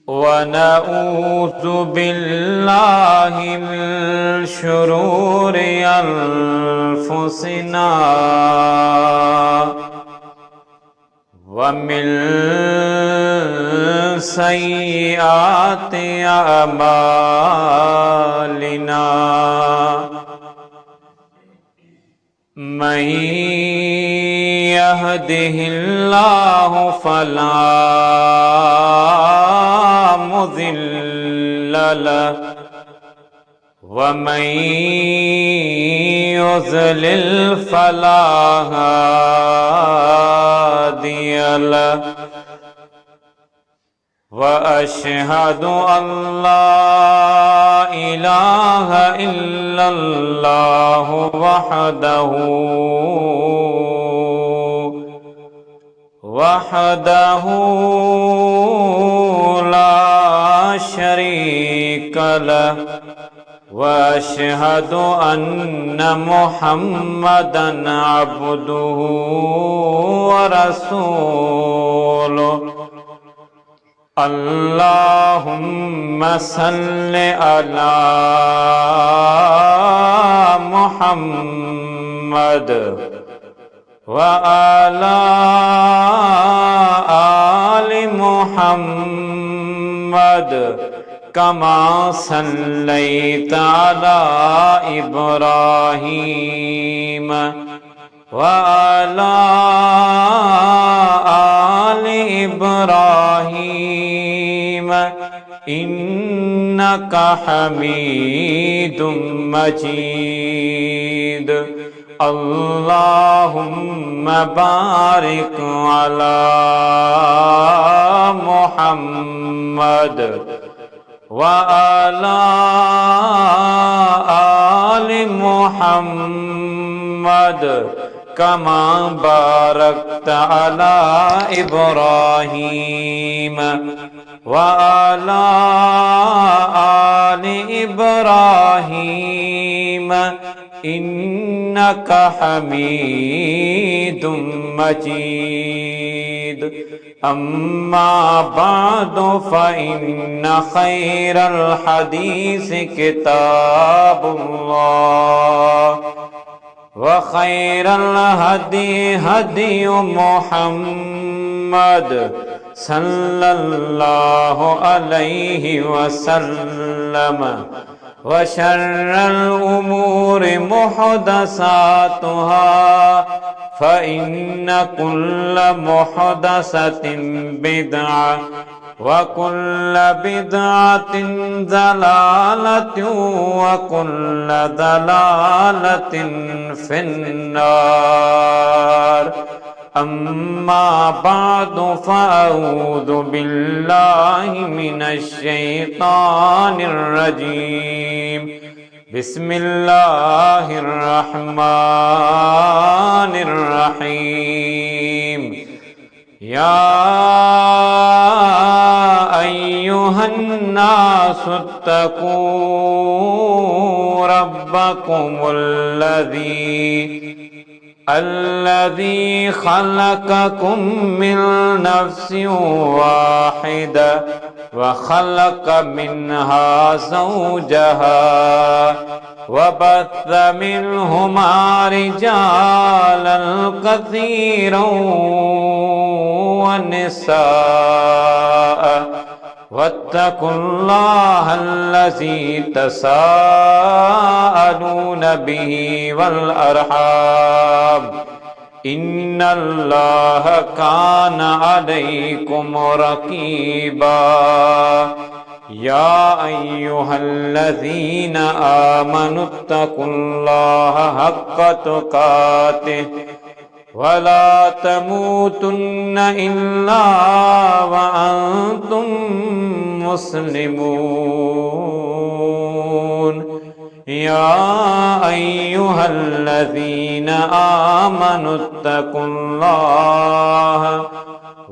वनऊज़ु बिल्लाहि मिन शुरूरि अनफुसिना वमिन सय्यिआति अमालिना मन यहदिहिल्लाहु फला मुज़िल्ल लहु वमन युज़लिल फला हादिय लहु व अशहदु अल्ला इलाहा इल्लल्लाहु वहदहु ला शरीक लहु व अशहदु अन्न मुहम्मदन अब्दुहु व रसूलुहु अल्लाहुम्मा सल्लि अला मुहम्मद व अला आलि मुहम्मद कमा सल्लैता अला इब्राहीम व अला आलि इब्राहीम इन्नका हमीदुम मजीद। अल्लाहुम्मा बारिक अला मुहम्मद व अला आलि मुहम्मद कमा बारकता अला इब्राहीम व अला आलि इब्राहीम इन्नका हमीदुम मजीद। अम्मा बअदु फ़इन्न खैरल हदीस किताबुल्लाह व खैरल हदी हदी मुहम्मद सल्लल्लाहु अलैहि वसल्लम व शर्रल उमूरि मुहदसातुहा फ़इन्न कुल्ल मुहदसतिन बिदअ व कुल्ल बिदअतिन ज़लालतुन व कुल्ल ज़लालतिन फिन्नार। अम्मा बअदु फ़अऊज़ु बिल्लाहि मिनश शैतानिर रजीम। बिस्मिल्लाहिर रहमानिर रहीम। या अय्युहन्नासु इत्तक़ू रब्बकुमुल्लज़ी खलक़कुम मिन नफ्सिन वाहिदा व खलक़ मिन्हा ज़ौजहा व बस्स मिन्हुमा रिजालन कसीरन व निसाअ वत्तकुल्लाहल्लज़ी तसाअलून बिही वल अरहाम इन्नल्लाह कान अलैकुम रकीबा। या अय्युहल्लज़ीना आमनुत्तकुल्लाह हक्क तुकातिह वला तमूतुन्न इल्ला व अंतुम मुस्लिमून। या अय्युहल्लज़ीना आमनुत्तकुल्लाह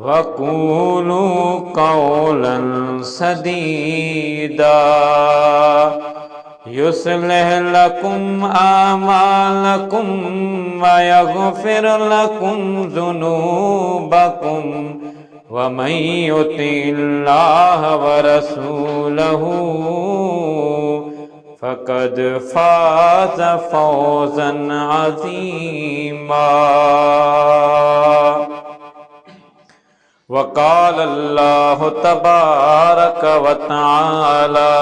वक़ूलू क़ौलन सदीदा युस्लिह लकुम आमालकुम व यग़फ़िर लकुम ज़ुनूबकुम वमन युतिल्लाह व रसूलहू फ़क़द फ़ाज़ फ़ौज़न अज़ीमा। वक़ाल अल्लाहु तबारक व तआला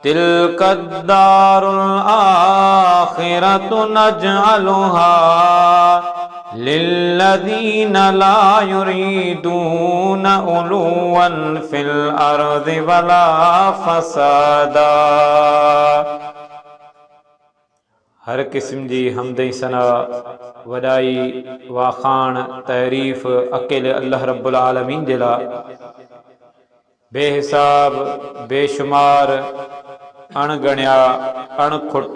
तिल्कद्दारुल आखिरतु नजअलुहा लिल्लज़ीना ला युरीदूना उलुव्वन फिल अर्ज़ि वला फ़सादा। हर किस्म जी हमद सना वॾाई वाखाण तारीफ़ अकेले अल्लाह रब्बुल आलमीन जे लाइ बेहिसाब बेशुमार अणगणिया अणखुट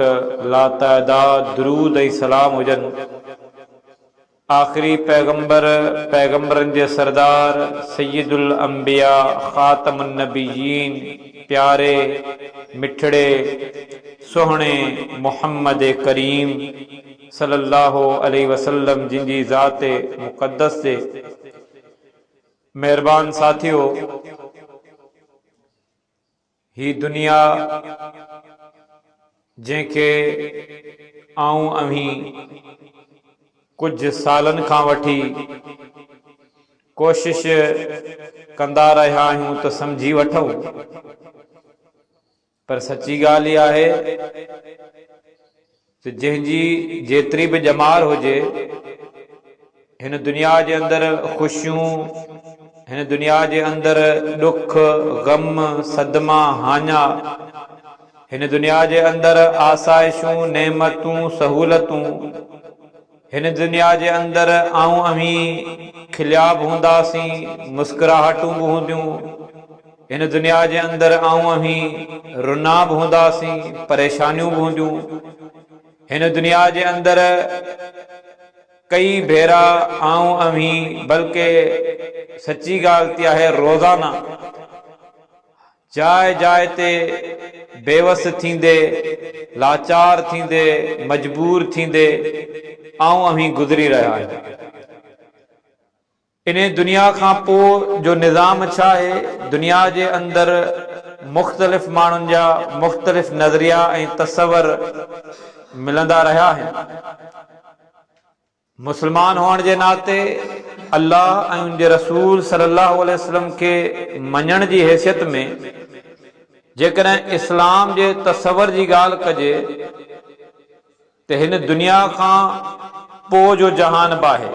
लातादाद दुरूद ऐं सलाम हुजनि आख़िरी पैगंबर पैगंबरनि जे सरदार सय्यदुल अंबिया ख़ातमुन नबिय्यीन प्यारे मिठड़े सोहणे मुहम्मद करीम सल्लल्लाहु अलैहि वसल्लम जिन जी ज़ात मुक़द्दस जे मेहरबान साथियो, ही दुनिया जंहिंखे आऊं अवी कुछ सालन खां वठी कोशिश कंदा रहिया आहियूं त समझी वठूं, पर सच्ची ॻाल्हि इहा आहे त जंहिंजी जेतिरी बि ॼमार हुजे हिन दुनिया जे अंदरि ख़ुशियूं, हिन दुनिया जे अंदरि ॾुख ग़म सदमा हाञा, हिन दुनिया जे अंदरि आसाइशूं नेमतूं सहूलतूं, हिन दुनिया जे अंदरि आऊं अवी खिलिया बि हूंदासीं मुस्कुराहटूं बि हूंदियूं, हिन दुनिया जे अंदरि आऊं अवी रुना बि हूंदासीं परेशानियूं बि हूंदियूं, हिन दुनिया जे अंदरि कई भेरा आऊं अवी बल्कि सच्ची ॻाल्हि थी आहे रोज़ाना जाइ जाइ ते बेवस थींदे लाचार थींदे मजबूर थींदे आऊं अवी गुज़री रहिया आहियूं। इन दुनिया खां पोइ जो निज़ाम छा आहे, दुनिया जे अंदरि मुख़्तलिफ़ माण्हुनि जा मुख़्तलिफ़ नज़रिया ऐं तसवर मिलंदा रहिया आहिनि। मुस्लमान हुअण जे नाते अल्लाह ऐं उनजे रसूल सल्लल्लाहु अलैहि वसल्लम खे मञण जी हैसियत में जेकॾहिं इस्लाम जे तसवर जी ॻाल्हि कजे त हिन दुनिया खां पोइ जो जहान बि आहे,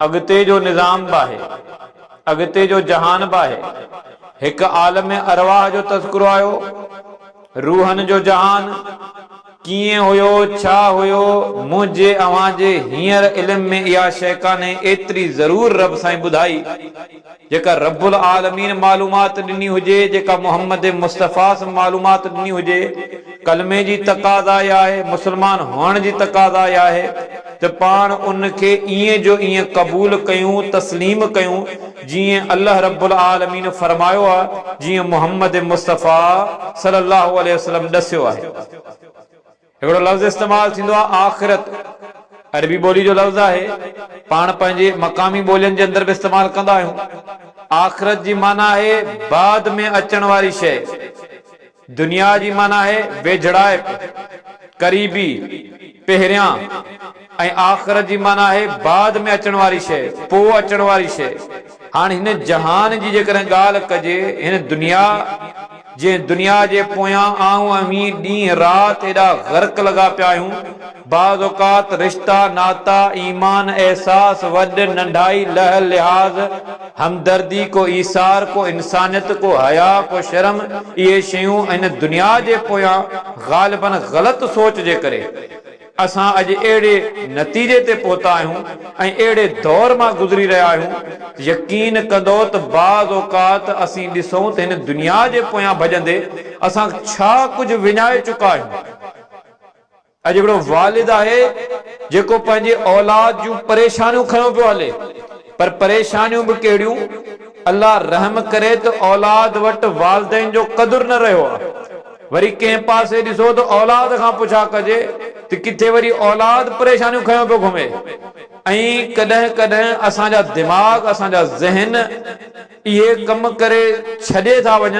अॻिते जो निज़ाम बि आहे, अॻिते जो जहान बि आहे। हिकु आलम अरवाह जो तज़किरो आयो, रूहनि जो जहान कीअं हुयो छा हुयो मुंहिंजे अव्हांजे हींअर इल्म में इहा शइ कान्हे, एतिरी ज़रूर रब साईं ॿुधाई जेका रब्बुल आलमीन मालूमात ॾिनी हुजे, जेका मोहम्मद मुस्तफ़ा मालूमात ॾिनी हुजे। कलमे जी तक़ाज़ा इहा आहे, मुस्लमान हुअण जी तक़ाज़ा इहा आहे त पाण उनखे ईअं जो ईअं क़बूल कयूं तस्लीम कयूं जीअं अल्लाह रब्बुल आलमीन फरमायो आहे, जीअं मोहम्मद मुस्तफ़ा सल्लल्लाहु अलैहि वसल्लम ॾसियो आहे। हिकिड़ो लफ़्ज़ इस्तेमालु थींदो आहे आख़िरत, अरबी ॿोली जो लफ़्ज़ आहे, पाण पंहिंजे मक़ामी ॿोलियुनि जे अंदरि बि इस्तेमालु कंदा आहियूं। आख़िरत जी माना आहे बाद में अचण वारी शइ, दुनिया जी माना आहे वेझड़ाइप क़रीबी पहिरियां, ऐं आख़िरत जी माना आहे बाद में अचण वारी शइ, पोइ अचण वारी शइ। हाणे हिन जहान जी जेकॾहिं ॻाल्हि कजे, हिन दुनिया जे पोयां आऊं अवी ॾींहुं राति एॾा ग़र्क़ लॻा पिया आहियूं। बाज़ औक़ात रिश्ता नाता ईमान एहसास वॾ नंढाई लह लिहाज़ हमदर्दी को ईसार को इंसानियत को हया को शर्म, इहे शयूं हिन दुनिया जे पोयां ग़ालिबन ग़लति सोच जे करे असां अॼु अहिड़े नतीजे ते पहुता आहियूं ऐं अहिड़े दौर मां गुज़री रहिया आहियूं। यकीन कंदो त बाज़ औक़ात असीं ॾिसूं त हिन दुनिया जे पोयां भॼंदे असां छा कुझु विञाए चुका आहियूं। अॼु हिकिड़ो वालिद आहे जेको पंहिंजे औलाद जूं परेशानियूं खयो पियो हले, पर परेशानियूं बि कहिड़ियूं, अल्लाह रहम करे त औलाद वटि वालिदैन जो क़दुरु न रहियो आहे। वरी कंहिं पासे ॾिसो त औलाद खां पुछा कजे त किथे वरी औलाद परेशानियूं खयो पियो घुमे ऐं कॾहिं कॾहिं असांजा दिमाग़ असांजा ज़हन इहे कम करे छॾे था वञनि,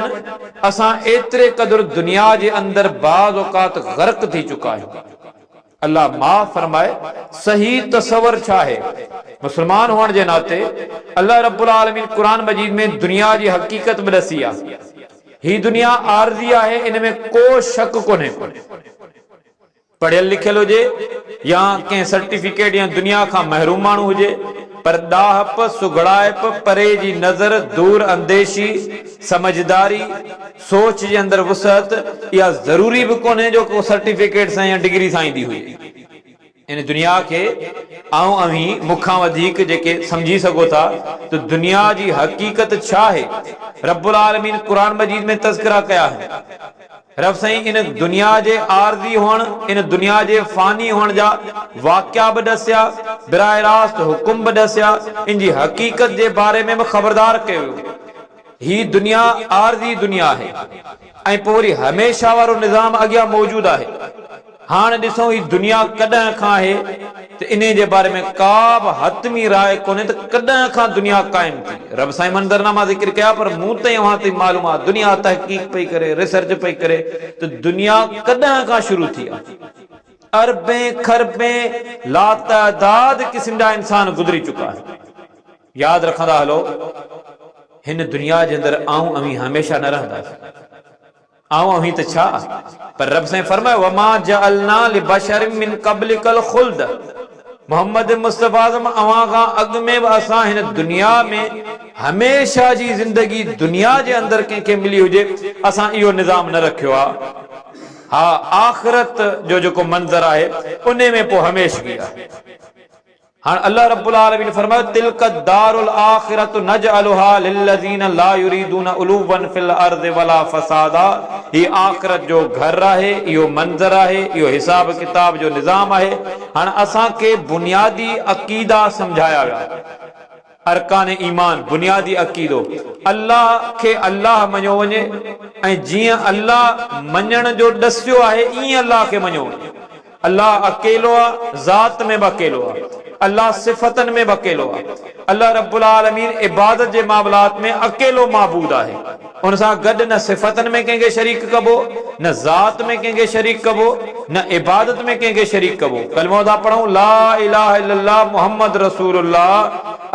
असां एतिरे क़दुरु दुनिया जे अंदरि बाज़ औक़ात ग़र्क़ थी चुका आहियूं। अल्लाह माफ़ फरमाए, सही तसवर छा आहे? मुस्लमान हुअण जे नाते अल्लाह रब्बुल आलमीन कुरान मजीद में दुनिया जी हक़ीक़त बि ॾसी आहे। ही दुनिया आरज़ी आहे, इन में को शक कोन्हे। पढ़ियल लिखियल हुजे या कंहिं सर्टिफिकेट या दुनिया खां महरूम माण्हू हुजे, पर ॾाहप, सुगड़ाइप, परे जी नज़र, दूर अंदेशी, समझदारी, सोच जे अंदरि वुसअत, इहा ज़रूरी बि कोन्हे जो को सर्टिफिकेट सां या डिग्री सां ईंदी हुई। इन दुनिया खे आऊं अवीं मूंखां वधीक जेके समझी सघो था त दुनिया जी हक़ीक़त छा आहे, रब्बुल आलमीन कुरान मजीद में तज़किरा कया आहिनि। रब साईं इन दुनिया जे आरज़ी हुअण, इन दुनिया जे फ़ानी हुअण जा वाक़िया बि ॾसिया, बिराह रास्त हुकुम बि ॾसिया, इन जी हक़ीक़त जे बारे में बि ख़बरदार कयो। ही दुनिया आरज़ी दुनिया आहे ऐं पोइ वरी हमेशा वारो निज़ाम अॻियां मौजूद आहे। हाणे ॾिसो ही दुनिया कॾहिं खां आहे त इन जे बारे में का बि हतमी राय कोन्हे त कॾहिं खां दुनिया क़ाइम थी। रब साईं मंदरनामा ज़िक्र कया, पर मूं ताईं वहां ताईं मालूम आहे, दुनिया तहक़ीक़ पई करे, रिसर्च पई करे त दुनिया कॾहिं खां शुरू थी आहे। अरबें खरबें लातादाद क़िस्म जा इंसान गुज़री चुका आहिनि। यादि रखंदा हलो, हिन दुनिया जे अंदरि आऊं अवीं हमेशा न रहंदासीं। आऊं अवीं त छा, पर रब साईं फरमायो, वमा जअलना लिबशरिन मिन क़ब्लिकल खुल्द। मोहम्मद मुस्तफ़ा अवां खां अॻु में बि असां हिन दुनिया में हमेशा जी ज़िंदगी दुनिया जे अंदरि कंहिंखे मिली हुजे, असां इहो निज़ाम न रखियो आहे। हा, आख़िरत जो जेको मंज़र आहे उन में पोइ हमेशगी आहे। हाणे अल्लाह रब्बुल आलमीन फरमायो, तिल्क दारुल आखिरतु नजअलुहा लिल्लज़ीना ला युरीदूना उलुवन फिल अर्ज़ि वला फसादा। ही आखिरत जो घर आहे, इहो मंज़र आहे, इहो हिसाब किताब जो निज़ाम आहे। हाणे असांखे बुनियादी अक़ीदा समझाया विया, अरकान ईमान, बुनियादी अक़ीदो, अल्लाह खे अल्लाह मञो वञे ऐं जीअं अल्लाह मञण जो ॾसियो आहे ईअं अल्लाह खे मञो वञे। अल्लाह अकेलो आहे, ज़ात में बि अकेलो आहे, अल्लाह सिफ़तन में बि अकेलो आहे। अल्लाह रब्बुल आलमीन इबादत जे मामलात में अकेलो माबूद आहे। उन सां गॾु न सिफ़तन में कंहिंखे शरीक कबो, न ज़ात में कंहिंखे शरीक कबो, न इबादत में कंहिंखे शरीक कबो। कलमो था पढ़ूं, ला इलाहा इल्लल्लाह मुहम्मद रसूलुल्लाह।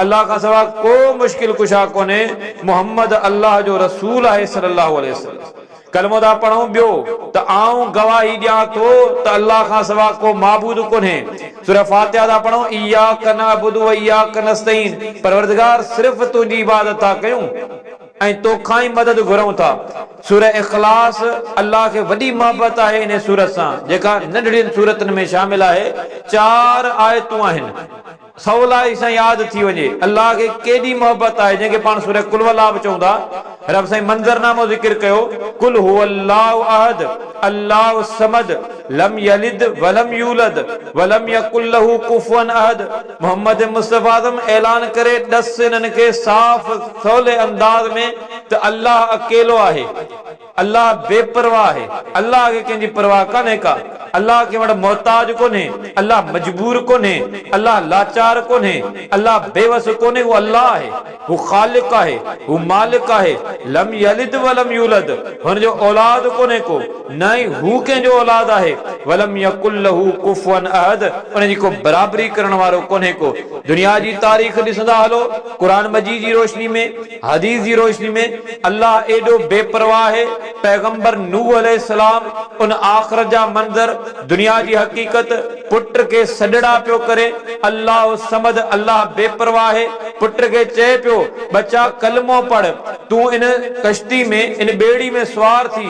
अल्लाह खां सवाइ को मुश्किल कुशा कोन्हे, मुहम्मद अल्लाह जो रसूल आहे सल्लल्लाहु अलैहि वसल्लम। कलमो था पढ़ूं ॿियो त आऊं गवाही ॾियां थो त अल्लाह खां सवाइ को माबूद कोन्हे। सूरह फातिहा था पढ़ूं, इय्याक नअबुदु व इय्याक नस्तईन। परवरदिगार सिर्फ़ तुंहिंजी इबादत था कयूं ऐं तोखां ई मदद घुरूं था। सूरह इख़लास, अल्लाह खे वॾी मोहबत आहे इन सूरत सां, जेका नंढड़ियुनि सूरतनि में शामिल आहे। 4 आयतूं आहिनि, सवलाई सां यादि थी वञे अल्लाह खे केॾी मोहबत आहे, जंहिंखे पाण सूरह कुल वला बि चवंदा। रब साईं मंज़रनामो ज़िक्र कयो, कुल हुवल्लाहु अहद अल्लाहु समद लम यलिद वलम यूलद वलम यकुल लहू कुफुवन अहद। मोहम्मद मुस्तफ़ा ऐलान करे ॾस इन्हनि खे साफ़ सवले अंदाज में त अल्लाह अकेलो आहे, अल्लाह बेपरवाह आहे, अल्लाह खे कंहिंजी परवाह कान्हे का, अल्लाह खे वटि मोहताज कोन्हे, अल्लाह मजबूर कोन्हे, अल्लाह लाचार कोन्हे, अल्लाह बेवस कोन्हे, वो अल्लाह आहे, वो ख़ालिक आहे, वो मालिक आहे। लम यलिद वलम यूलद, हुनजो औलाद कोन्हे को, न ई हू कंहिंजो औलाद आहे। वलम यकुल लहू कुफुवन अहद, उनजी को बराबरी करण वारो कोन्हे को। दुनिया जी तारीख़ ॾिसंदा हलो, कुरान मजीद जी रोशनी में, हदीस जी रोशनी में, अल्लाह एॾो बेपरवाह आहे। पैगंबर नूह अलैहिस्सलाम उन आख़िरत जा मंज़र, दुनिया जी हक़ीक़त, पुट खे सॾड़ा पियो करे, अल्लाह समद, अल्लाह बेपरवाह आहे। पुट खे चए पियो, बच्चा कलमो पढ़, तूं इन कश्ती में, इन बेड़ी में सवार थी,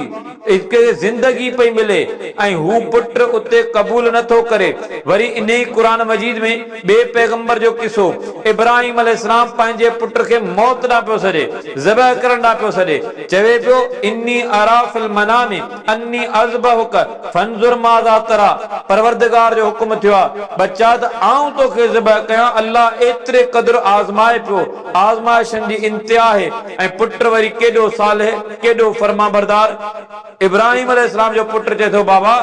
इसके जिंदगी पई मिले, ऐं हू पुट उते क़बूल नथो करे। वरी इन ई कुरान मजीद में ॿिए पैगंबर जो किस्सो, इब्राहिम अलैहिस्सलाम पंहिंजे पुट खे मौत ॾांहुं पियो सॾे, ज़बह करण ॾांहुं पियो सॾे, चवे पियो, इन्नी अरा फिल मनामी अन्नी अज़बहुक फंजुर माज़ा तरा। परवरदिगार जो हुक्म थियो आहे, बच्चा त आऊं तोखे ज़बह कयां। अल्लाह एतिरे क़दुरु आज़माए पियो, आज़माइशन जी इंतिहा आहे, ऐं पुट पुट वरी केॾो सालेह, केॾो फर्मा बरदार। इब्राहिम अलैहिस्सलाम जो पुट चए थो बाबा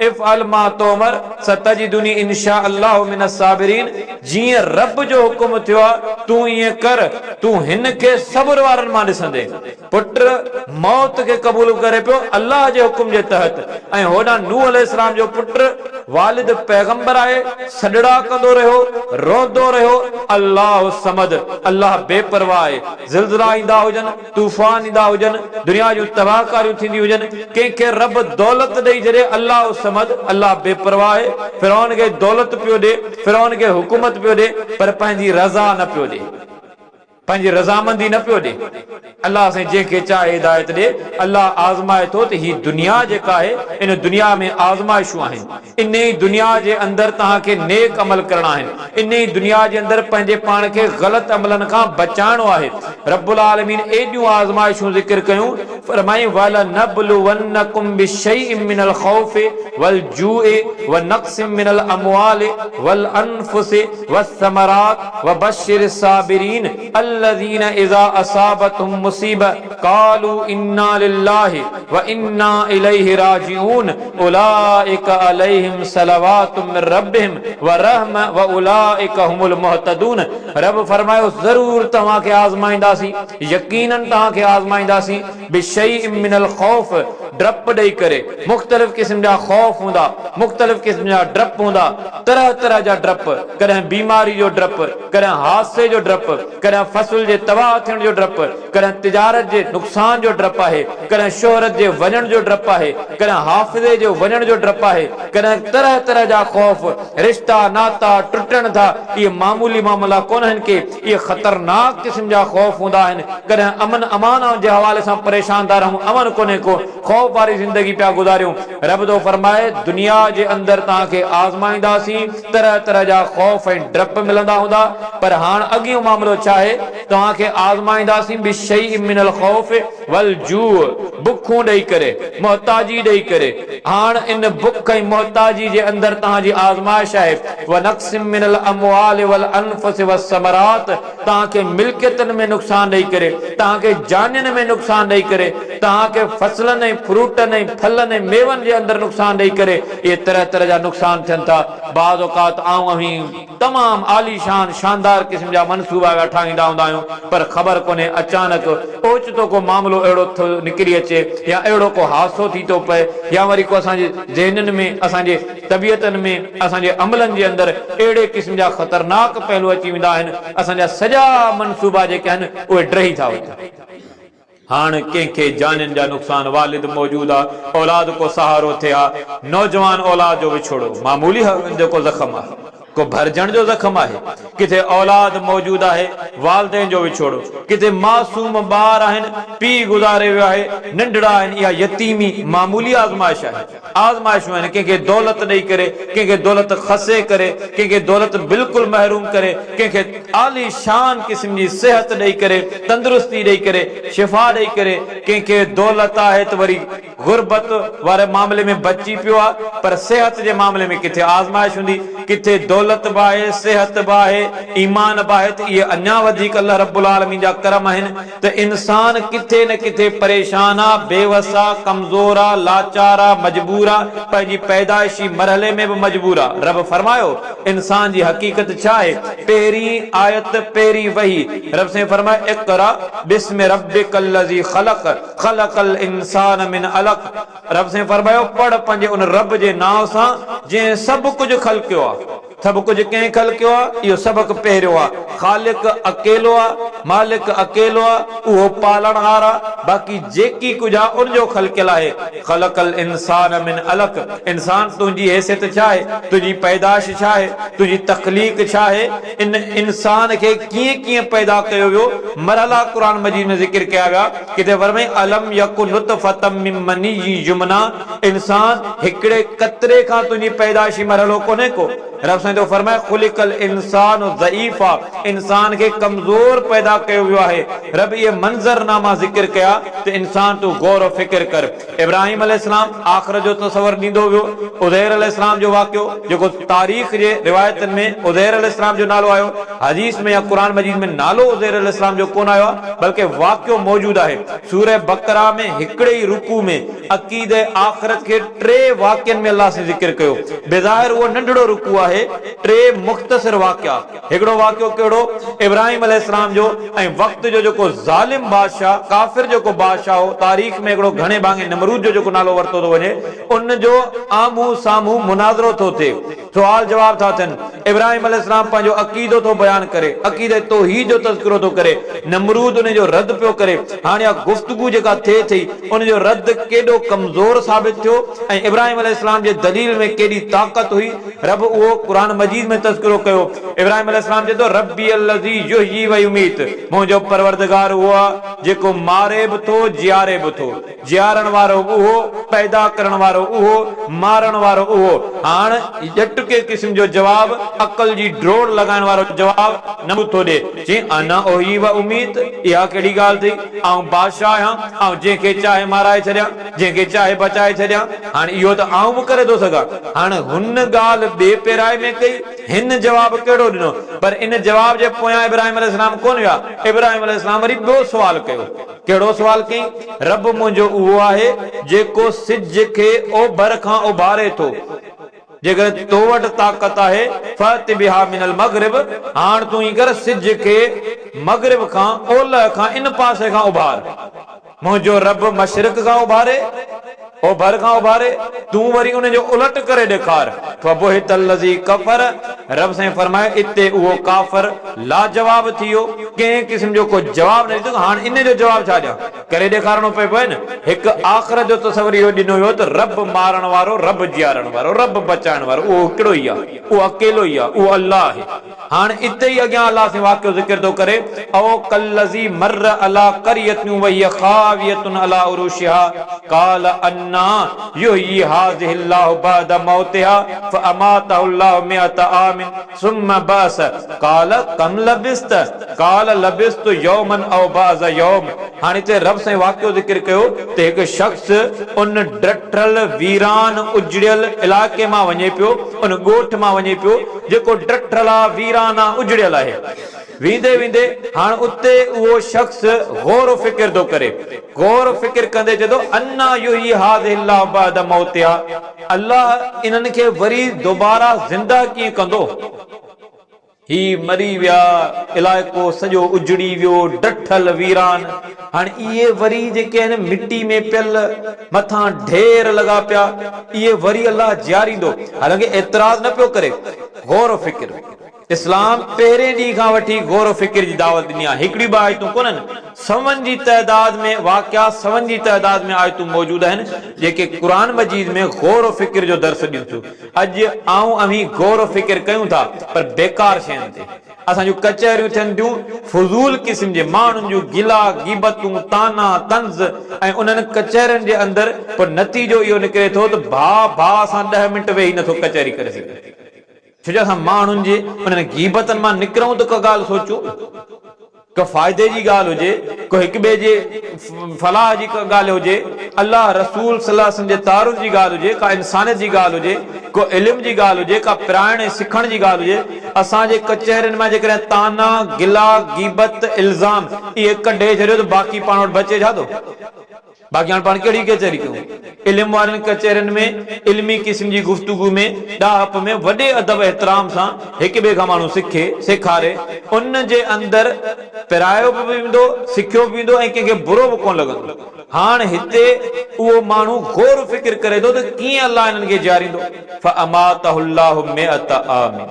इफ़अल मा तुमर सतजिदुनी इंशा अल्लाह मिन अस्साबिरीन, जीअं रब जो हुकुम थियो आहे तूं ईअं कर, तूं हिन खे सब्र वारनि मां ॾिसंदे। पुट मौत खे क़बूल करे पियो अल्लाह जे हुकुम जे तहत। ऐं होॾां नूह अलैहिस्सलाम जो पुट वालिद पैगंबर आहे, सॾड़ा कंदो रहियो, रोंदो रहियो। अल्लाह समद, अल्लाह बेपरवाह आहे। ज़िलज़िला ईंदा हुजनि, तूफ़ान ईंदा हुजनि, दुनिया जूं तबाहकारियूं थींदी हुजनि, कंहिंखे रब दौलत ॾेई छॾे, अल्लाह समद, अल्लाह बेपरवाह आहे। फिरौन खे दौलत पियो ॾे, फिरौन खे हुकूमत पियो ॾे, पर पंहिंजी रज़ा न पियो ॾे, पंहिंजी रज़ामंदी न पियो ॾे। अल्लाह साईं जंहिंखे चाहे हिदायत ॾे। अल्लाह आज़माए थो त ही दुनिया जेका आहे, इन दुनिया में आज़माइशूं आहिनि। इन ई दुनिया जे अंदरि तव्हांखे नेक अमल करणा आहिनि। इन ई दुनिया जे अंदरि पंहिंजे पाण खे ग़लति अमलनि खां बचाइणो आहे। रब्बुल आलमीन एॾियूं आज़माइशूं ज़िक्र कयूं, फरमाई वलनबलुवन्नकुम बिशैइन मिनल खौफि वल जूइ व नक़्सिम मिनल अमवालि वल अनफुसि वस्समरात वबश्शिरिस साबिरीन अल्लज़ीना इज़ा असाबतहुम मुसीबह क़ालू इन्ना लिल्लाहि व इन्ना इलैहि राजिऊन उलाइका अलैहिम सलवातुम मिर रब्बिहिम व रहमा व उलाइका हुमुल मुहतदून। रब फरमायो ज़रूर तव्हांखे आज़माईंदासीं, यकीनन तव्हांखे आज़माईंदासीं बिशैइन मिनल खौफ, डप ॾेई करे। मुख़्तलिफ़ क़िस्म जा खौफ हूंदा, मुख़्तलिफ़ क़िस्म जा डप हूंदा, तरह तरह जा डप, कॾहिं बीमारी जो डप, कॾहिं हादसे जो डप, कॾहिं फसल जे तबाह थियण जो डप, कॾहिं तिजारत जे नुक़सान जो डप आहे, कॾहिं शोहरत जे वञण जो डप आहे, कॾहिं हाफ़िज़े जो वञण जो डप आहे, कॾहिं तरह तरह जा खौफ। रिश्ता नाता टुटण था, इहे मामूली मामला कोन आहिनि के, इहे ख़तरनाक क़िस्म जा खौफ हूंदा आहिनि। कॾहिं अमन अमान जे हवाले सां परेशान था रहूं, अमन कोन्हे को, खौफ वारी ज़िंदगी पिया गुज़ारियूं। रब थो फरमाए दुनिया जे अंदरि तव्हांखे आज़माईंदासीं, तरह तरह जा खौफ ऐं डप मिलंदा हूंदा, पर हाणे अॻियों मामलो छा आहे, तव्हांखे आज़माईंदासीं बिशैइन मिनल खौफ वल जू, बुखूं ॾेई करे, मोहताजी ॾेई करे। हाणे इन बुख ऐं मोहताजी जे अंदरि तव्हांजी आज़माइश आहे। व नक़्सिम मिनल अमवाल वल अनफुस वस्समरात, तव्हांखे मिल्कियतनि में नुक़सान ॾेई करे, तव्हांखे जानियुनि में नुक़सान ॾेई करे, तव्हांखे फसलनि ऐं फ्रूटनि ऐं फलनि ऐं मेवनि जे अंदरि नुक़सान ॾेई करे, इहे तरह तरह जा नुक़सान थियनि था। बाज़ औक़ात तमामु आलीशान शानदार क़िस्म जा मनसूबा ठाहींदा हूंदा आहियूं, पर ख़बर कोन्हे अचानक ओचितो को मामलो अहिड़ो निकिरी अचे, या अहिड़ो को हादसो थी थो पए, या वरी को असांजे ज़हननि में, असांजे तबियतनि में, असांजे अमलनि जे अंदरि अहिड़े क़िस्म जा ख़तरनाक पहलू अची वेंदा आहिनि, असांजा सॼा मनसूबा जेके आहिनि उहे ड्रही था वञनि। हाणे कंहिंखे जानियुनि जा नुक़सान, वालिद मौजूद आहे, औलाद को सहारो थिए आहे, नौजवान औलाद जो विछोड़ो मामूली जेको ज़ख़्म आहे, को भरजण जो ज़ख़्म आहे, किथे औलाद मौजूद आहे, वालिदैन जो विछोड़ो, किथे मासूम ॿार आहिनि, पीउ गुज़ारे वियो आहे, नंढड़ा आहिनि, इहा यतीमी मामूली आज़माइश आहे। आज़माइशूं आहिनि, कंहिंखे दौलत ॾेई करे, कंहिंखे दौलत खसे करे, कंहिंखे दौलत बिल्कुलु महरूम करे, कंहिंखे आली शान क़िस्म जी सिहत ॾेई करे, तंदुरुस्ती ॾेई करे, शिफ़ा ॾेई करे, कंहिंखे दौलत आहे त वरी गुरबत वारे मामले में बची पियो आहे, पर सिहत जे मामले में किथे आज़माइश हूंदी, किथे दौलत बि आहे, सिहत बि आहे, ईमान बि आहे, त इहे अञा वधीक अल्लाह रब्बुल आलमीन जा करम आहिनि। त इंसान किथे न किथे परेशान आहे, बेवस आहे, कमज़ोर आहे, लाचार आहे, मजबूर आहे, पंहिंजी पैदाइशी मरहले में बि मजबूर आहे। रब फरमायो इंसान जी हक़ीक़त छा आहे, पहिरीं आयत पहिरीं वही, रब से फरमाए इक़रा बिस्मि रब्बिकल लज़ी ख़लक़ ख़लक़ल इंसान मिन अलक़। रब से फरमायो पढ़ पंहिंजे उन रब जे नाम सां जंहिं सभु कुझु ख़लक़ियो आहे। सभु कुझु कंहिं ख़लक़ियो आहे, इहो सबक़ पहिरियों आहे। ख़ालिक अकेलो आहे, मालिक अकेलो आहे, उहो पालण हार आहे, बाक़ी जेकी कुझु आहे उनजो ख़लक़ियल आहे। ख़लक़ल इंसान मिन अलक़, इंसान तुंहिंजी हैसियत छा आहे, तुंहिंजी पैदाइश छा आहे, तुंहिंजी तख़लीक़ छा आहे, इन इंसान खे कीअं कीअं पैदा कयो वियो, मरहला क़ुरान मजीद में ज़िक्र कया विया। किथे फरमाई अलम यकुन नुतफ़तम मिन मनी युमना, इंसान हिकिड़े कतरे खां तुंहिंजी पैदाइशी मरहलो कोन्हे को। रब साईं तो फरमाए खुलिकल इंसान ज़ईफ़ा, इंसान खे कमज़ोर पैदा कयो वियो आहे। रब ये मंज़रनामा ज़िक्र कया त इंसान तू गौर फिक्र कर। इब्राहिम अलैहिस्सलाम आख़िरत जो तसवर ॾींदो वियो। उज़ैर अलैहिस्सलाम जो वाक़ियो जेको तारीख़ जे रिवायतनि में उज़ैर अलैहिस्सलाम जो नालो आयो, हदीस में या क़ुरान मजीद में नालो उज़ैर अलैहिस्सलाम जो कोन आयो आहे, बल्कि वाक़ियो मौजूदु आहे। सूरह बक़रा में हिकिड़े ई रुकू में अक़ीदे आख़िरत खे 3 वाक़ियनि में अल्लाह से ज़िक्र कयो। बेज़ाहिर उहो नंढड़ो रुकू आहे, 3 मुख़्तसिर वाक़िया। हिकिड़ो वाक़ियो कहिड़ो, इब्राहिम अलैहिस्सलाम जो ऐं वक़्त जो जेको ज़ालिम बादशाह काफ़िर जेको बादशाह हो, तारीख़ में हिकिड़ो घणे भाङे नमरूद जो जेको नालो वरितो थो वञे, उन जो आम्हूं साम्हूं मुनाज़रो थो थिए, सुवाल जवाब था थियनि। इब्राहिम अलैहिस्सलाम पंहिंजो अक़ीदो थो बयान करे, अक़ीदे तौहीद जो तज़किरो थो करे, नमरूद उन जो रद्द पियो करे। हाणे या गुफ़्तगू जेका थिए थी, उन जो रद्द केॾो कमज़ोर साबित थियो ऐं इब्राहिम अलैहिस्सलाम जे दलील में केॾी ताक़त हुई, रब उहो क़ुरान मजीद में तज़किरो कयो। इब्राहिम अलैहिस्सलाम चए थो, रब्बी अल्लज़ी युहयी व युमीत, मुंहिंजो परवरदिगार उहो आहे जेको मारे बि थो जियारे बि थो, जियारण वारो उहो, पैदा करण वारो उहो, मारण वारो उहो। हाणे झटके क़िस्म जो जवाब, अक़ल जी ड्रोड़ लॻाइण वारो जवाब न थो ॾे। चई अना ओही व उमीद, इहा कहिड़ी ॻाल्हि थी? आऊं बादशाह आहियां, ऐं जंहिंखे चाहे माराए छॾियां, जंहिंखे चाहे बचाए छॾियां। हाणे इहो त आऊं बि करे थो सघां। हाणे हुन ॻाल्हि ॿिए पेराए में कई, हिन जवाब कहिड़ो ॾिनो? पर इन जवाब जे पोयां इब्राहिम अलैहिस्सलाम कोन विया। इब्राहिम अलैहिस्सलाम वरी ॿियो सुवाल कयो। कहिड़ो सुवाल कई? रब मुंहिंजो उहो आहे जेको सिज खे ओभर खां उभारे थो, जेकर तो वटि ताक़त आहे फत बिहा मिनल मगरिब, हाण तूं ई कर सिज खे मगरिब खां ओलह खां इन पासे खां उभार। मुंहिंजो रब मशरिक़ खां उभारे, ओभर खां उभारे, तूं वरी उन जो उलट करे ॾेखार। फबुहितल लज़ी कफ़र, रब साईं फरमाए इते उहो काफ़िर लाजवाब थी वियो, कंहिं क़िस्म जो को जवाब न ॾिनो। हाणे इन जो जवाब छा ॾियां? करे ॾेखारणो पए न। हिकु आख़िरत जो तसवर इहो ॾिनो वियो त रब मारण वारो, रब जियारण वारो, रब बचाइण वारो उहो हिकिड़ो ई आहे, उहो अकेलो ई आहे, उहो अल्लाह आहे। हाणे इते ई अॻियां अल्लाह से वाक़ियो ज़िक्र थो करे, औ कल्लज़ी मर्र अला क़रियतुन वहिय ख़ावियतुन अला उरूशिहा क़ाल अन्ना युहयी हाज़िहिल्लाहु बअद मौतिहा फ़अमातहुल्लाहु मिअत आमिन सुम्मा बअस क़ाल कम लबिस्त क़ाल लबिस्तु यौमन औ बअज़ यौम। हाणे हिते रब साईं वाक़ियो ज़िक्र कयो त हिकु शख़्स उन डठल वीरान उजड़ियल इलाइक़े मां वञे पियो, उन ॻोठ मां वञे पियो जेको डठल आहे, वीरान आहे, उजड़ियल आहे। वेंदे वेंदे हाणे उते उहो शख़्स गौर फिक्र थो करे, गौर फिक्र कंदे चए थो अन्ना युहयी हाज़िहिल्लाहु बअद मौतिहा, अल्लाह इन्हनि खे वरी दोबारा ज़िंदा कीअं कंदो? ही मरी विया, इलाइक़ो सॼो उजड़ी वियो, डठल वीरान। हाणे इहे वरी जेके आहिनि मिटी में पियल, मथां ढेर लॻा पिया, इहे वरी अल्लाह जियारींदो। हालांकि एतिराज़ न पियो करे, गौर फिक्र। इस्लाम पहिरें ॾींहं खां वठी गौर फिक्र जी दावत ॾिनी आहे। हिकिड़ी ॿ आयतूं कोन्हनि, सवनि जी तइदाद में वाक़िया, सवनि जी तइदाद में आयतूं मौजूद आहिनि जेके क़ुरान मजीद में गौर फिक्र जो दर्स ॾियूं थियूं। अॼु आऊं अमीं गौर फिक्र कयूं था, पर बेकार शयुनि ते। असां जूं कचहरियूं थियनि थियूं फज़ूल क़िस्म जे माण्हुनि जूं, गिला गिबतूं, ताना तंज़, ऐं उन्हनि कचहरियुनि जे अंदरि पोइ नतीजो इहो निकिरे थो त भाउ सां 10 मिंट वेही नथो कचहरी करे सघे। छो जो असां माण्हुनि जे उन्हनि गीबतनि मां निकिरूं त का ॻाल्हि सोचूं, को फ़ाइदे जी ॻाल्हि हुजे, को हिक ॿिए जे फलाह जी का ॻाल्हि हुजे, अल्लाह रसूल सल्लल्लाहु अलैहि वसल्लम जे तारुफ़ जी ॻाल्हि हुजे, का इंसानियत जी ॻाल्हि हुजे, को इल्म जी ॻाल्हि हुजे, का प्राइण सिखण जी ॻाल्हि हुजे, असांजे कचहरियुनि मां जेकॾहिं ताना गिला गीबत इल्ज़ाम इहे कढे छॾियो त बाक़ी पाण वटि बचे छा थो? बाक़ी हाणे पाण कहिड़ी कचहरी कयूं? इल्म वारनि कचहरियुनि में इल्मी क़िस्म जी गुफ़्तगू में, ॾाहप में, वॾे अदब एहतराम सां हिक ॿिए खां माण्हू सिखे, सेखारे, उन जे अंदरि पिरायो बि वेंदो, सिखियो बि वेंदो, ऐं कंहिंखे बुरो बि कोन लॻंदो। हाणे हिते उहो माण्हू गौर फिक्र करे थो त कीअं अल्लाह इन्हनि खे जियारींदो। फ़अमातहुल्लाहु मिअत आमिन,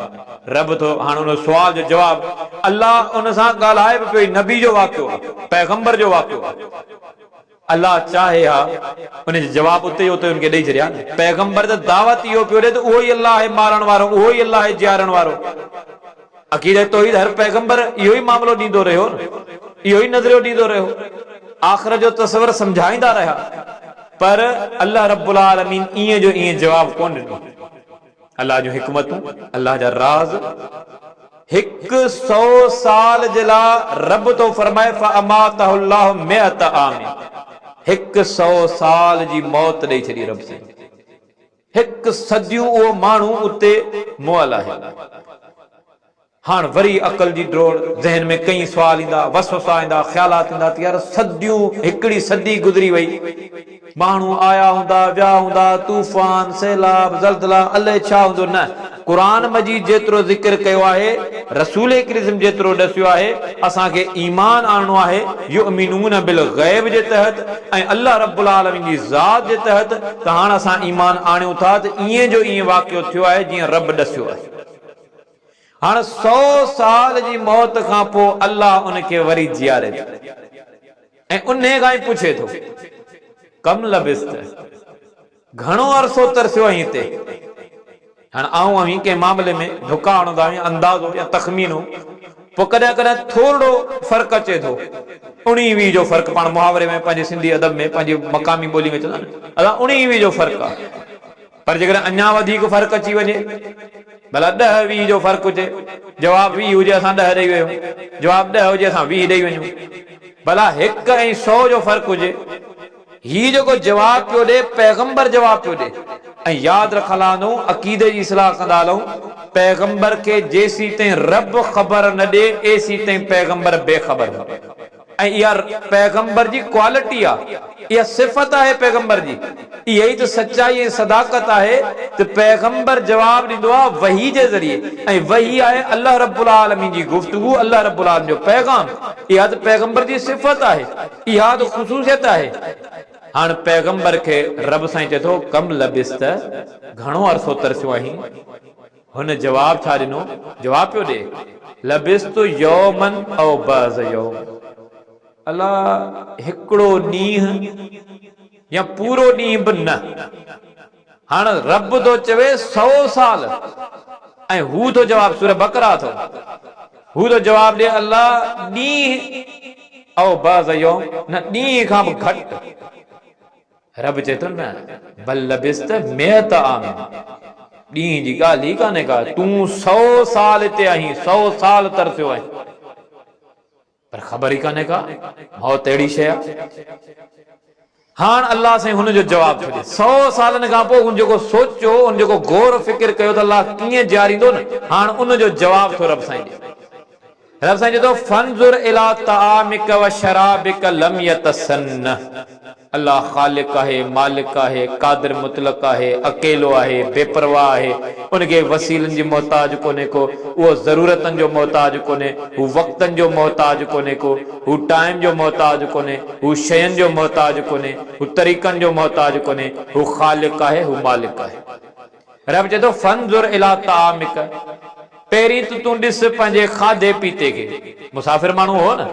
रब थो हाणे उन सुवाल जो जवाब अल्लाह उन सां ॻाल्हाए बि पियो। नबी जो वाक़ियो आहे, पैगंबर जो वाक़ियो आहे। अल्लाह चाहे हा उन जो जवाब उते उनखे ॾेई छॾिया। पैगंबर त दावत इहो पियो ॾे त उहो ई अल्लाह आहे मारण वारो, उहो ई अल्लाह आहे जियारण वारो। अक़ीदत तौहीद हर पैगंबर इहो ई मामिलो ॾींदो रहियो, इहो ई नज़रियो ॾींदो रहियो, आख़िरत जो तसवर सम्झाईंदा रहिया, पर अल्लाह रब्बुल आलमीन ईअं जो ईअं जवाब कोन ॾिनो। अल्लाह जूं हिकमतूं, अल्लाह जा राज़। 100 साल जे लाइ रब तो फरमाए फ़अमातहुल्लाहु मिअत आमिन, 100 साल जी मौत ॾेई छॾी रब साईं। 1 सदियूं उहो माण्हू उते मुअल आहे। हाणे वरी अकल जी ड्रोड़, ज़हन में कई सुवाल ईंदा, वसवसा ईंदा, ख़्यालात ईंदा त यार सदियूं, हिकिड़ी सदी गुज़री वई, माण्हू आया हूंदा, विया हूंदा, तूफ़ान, सैलाब, ज़लज़ला, अलाए छा हूंदो। न, क़ुरान मजीद जेतिरो ज़िक्र कयो आहे, रसूल करीम जेतिरो ॾसियो आहे, असांखे ईमान आणणो आहे युमिनून बिल ग़ैब जे तहत ऐं अल्लाह रब्बुल आलमीन जी ज़ात जे तहत। त हाणे असां ईमान आणियूं था त ईअं जो ईअं वाक़ियो थियो आहे जीअं रब ॾसियो आहे। हाणे 100 साल जी मौत खां पोइ अल्लाह उनखे वरी जियारे थो ऐं उन खां ई पुछे थो कम लबिस्त, घणो अरसो तरसियो आई हिते। हाणे आऊं अहीं कंहिं मामले में धुका हणंदा आहियूं, अंदाज़ो या तख़मीनो, पोइ कॾहिं कॾहिं थोरो फ़र्क़ु अचे थो, 19-20 जो फ़र्क़ु। पाण मुहावरे में, पंहिंजे सिंधी अदब में, पंहिंजी मक़ामी ॿोली में चवंदा आहिनि अदा 19-20 जो फ़र्क़ु आहे। पर जेकॾहिं अञा वधीक फ़र्क़ु अची वञे, भला 10-20 जो फ़र्क़ु हुजे, जवाब 20 हुजे असां 10 ॾेई वयूं, जवाब 10 हुजे असां 20 ॾेई वञूं, भला 1 ऐं 100 जो फ़र्क़ु हुजे, ही जेको जवाब पियो ॾे पैगंबर जवाब पियो ॾे। ऐं यादि रखंदा हलूं, अक़ीदे जी इस्लाह कंदा हलूं, पैगंबर खे जेसी ताईं रब ख़बर न ॾे एसी ताईं पैगंबर बेख़बर हो। ऐं इहा पैगंबर जी क्वालिटी आहे, इहा सिफ़त आहे पैगंबर जी। इहा ई त सचाई ऐं सदाकत आहे त पैगंबर जवाब ॾींदो आहे वही जे ज़रिए, ऐं वही आहे अल्लाह रब्बुल आलमीन जी गुफ़्तगू, अल्लाह रब्बुल आलमीन जो पैगाम। इहा त पैगंबर जी सिफ़त आहे, इहा त ख़ुसूसियत आहे। हाणे पैगंबर खे रब साईं चए थो कम लबिस्त, घणो अरसो तरसियो आहीं। हुन जवाब छा ॾिनो? जवाब पियो ॾे लबिस्तु यौमन औ बअज़ यौम, अल्लाह हिकिड़ो ॾींहुं या पूरो ॾींहुं बि न। हाणे रब थो चवे 100 साल ऐं हू थो जवाब, सूरह बकरा थो, हू थो जवाब ॾे अल्लाह ॾींहुं औ बअज़ यौम, न ॾींहुं खां बि घटि। रब चए थो न बल लबिस्त मिअत आम, ॾींहं जी ॻाल्हि ई कान्हे का, तूं 100 साल हिते आहीं, 100 साल तरसियो आहीं, पर ख़बर ई कान्हे का मौत अहिड़ी शइ आहे। हाणे अल्लाह साईं हुनजो जवाब थो ॾे 100 सालनि खां पोइ। हुन जेको सोचियो, हुन जेको गौर फ़िक्र कयो त अल्लाह कीअं ॼारींदो न, हाणे उनजो जवाब थो रब साईं ॾे। रब साईं चए थो फंजुर इला तआमिक व शराबिक लम यतसन्न, अल्लाह ख़ालिक आहे, मालिक आहे, कादिर मुतलक आहे, अकेलो आहे, बेपरवाह आहे, उनखे वसीलनि जी मोहताज कोन्हे को, उहो ज़रूरतनि जो मोहताज कोन्हे, हू वक़्तनि जो मोहताज कोन्हे को, हू टाइम जो मोहताज कोन्हे, हू शयुनि जो मोहताज कोन्हे, हू तरीक़नि जो मोहताज कोन्हे, हू ख़ालिक आहे, हू मालिक आहे। रब चए थो फंजुर इला तआमिक, पहिरीं तूं ॾिस पंहिंजे खाधे पीते खे। मुसाफ़िर माण्हू हो न,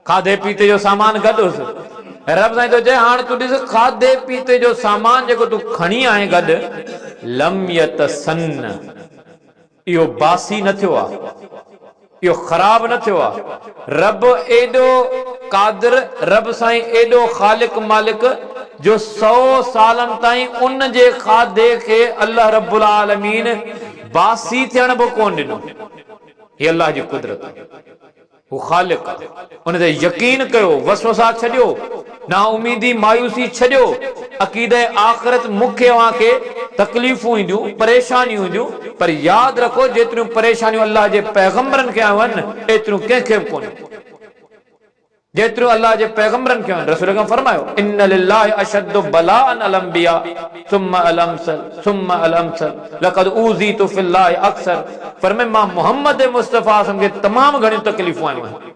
खाधे पीते जो सामान गॾु हुसि। रब साईं थो चए हाणे तूं ॾिस खाधे पीते जो सामान जेको तूं खणी आहीं गॾु, लम यतसन्न, इहो बासी न थियो आहे, इहो ख़राब न थियो आहे। रब एॾो कादिर, रब साईं एॾो ख़ालिक मालिक जो 100 सालनि ताईं उन जे खाधे खे अल्लाह रब्बुल आलमीन बासी थियण बि कोन ॾिनो। ही अल्लाह जी कुदरत आहे, हू ख़ालिक आहे। उन ते यकीन कयो, वसवसा छॾियो, ना उमीदी मायूसी छॾियो। अक़ीदे आख़िरत मूंखे अव्हांखे तकलीफ़ूं ईंदियूं, परेशानियूं ईंदियूं, पर यादि रखो जेतिरियूं परेशानियूं अल्लाह जे पैगंबरनि खे आयूं आहिनि एतिरियूं कंहिंखे बि कोन, जेतिरियूं अल्लाह जे पैगंबरनि खे आहिनि। रसूल अकरम फरमायो इन्न लिल्लाहि अशद्दु बलाअन अल अंबिया सुम्मा अल अमसल सुम्मा अल अमसल लक़द ऊज़ीतु फिल्लाहि अक्सर। फरमाए मां मोहम्मद मुस्तफ़ा खे तमामु घणियूं तकलीफ़ूं आयूं आहिनि।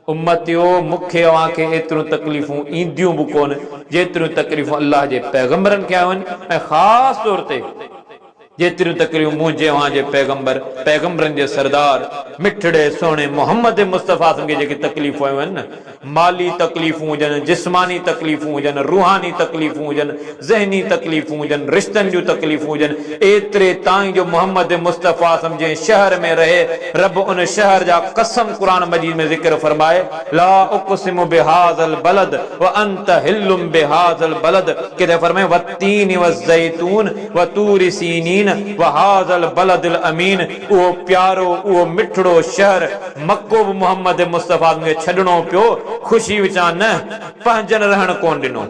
उम्मतियो मूंखे अव्हांखे एतिरियूं तकलीफ़ूं ईंदियूं बि कोन जेतिरियूं तकलीफ़ूं अल्लाह जे पैगंबरनि खे आयूं आहिनि, ऐं ख़ासि तौर ते जेतिरियूं तकलीफ़ूं मुंहिंजे अव्हांजे पैगंबर, पैगंबरनि जे सरदार मिठड़े सोणे मोहम्मद मुस्तफ़ा खे जेके तकलीफ़ूं आयूं आहिनि न, माली तकलीफ़ूं हुजनि, जिस्मानी तकलीफ़ूं हुजनि, रूहानी तकलीफ़ूं हुजनि, ज़हनी तकलीफ़ूं हुजनि, रिश्तनि जूं तकलीफ़ूं हुजनि, एतिरे ताईं जो मोहम्मद मुस्तफ़ा जे शहर में रहे, रब उन शहर जा कसम क़ुरान मजीद में ज़िक्र फरमाए ला उक़सिमु बिहाज़ल बलद व अंत हिल्लुम बिहाज़ल बलद, किथे फरमाए वत्तीन व ज़ैतून व तूर सीनीन सीन व हाज़ल बलदिल अमीन, उहो प्यारो उहो मिठड़ो शहर मक्को बि मोहम्मद मुस्तफ़ा में छॾणो पियो। ख़ुशी विचां न, पंहिंजनि रहण कोन ॾिनो,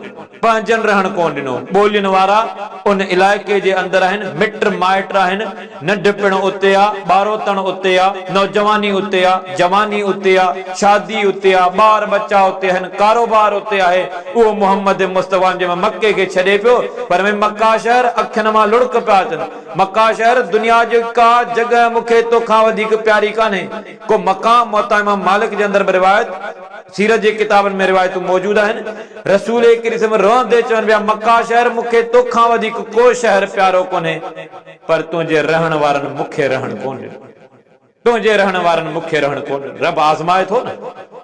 पंहिंजनि रहण कोन ॾिनो। ॿोलियुनि वारा उन इलाइक़े जे अंदरि आहिनि, मिट माइट आहिनि, नंढपिण उते आहे, ॿारोतण उते आहे, नौजवानी उते आहे, जवानी उते आहे, शादी उते आहे, ॿार बच्चा उते आहिनि, कारोबार उते आहे। उहो मोहम्मद मुस्तफ़ा जे मक्के खे छॾे पियो, पर में मक्का शहर अखियुनि मां लुढ़क पिया अचनि। मक्का शहर दुनिया जी का जगह मूंखे तोखां वधीक प्यारी कान्हे। को मकाम मोहता इमाम मालिक जे अंदरि रिवायत सीरत जे किताबनि में रिवायतूं मौजूद आहिनि। रसूल करीम रहंदे चवनि पिया मक्का शहर मूंखे तोखां वधीक को शहर प्यारो कोन्हे, पर तुंहिंजे रहण वारनि मूंखे रहण कोन ॾिनो, तुंहिंजे रहण वारनि मूंखे रहण कोन ॾिनो। रब आज़माए थो न,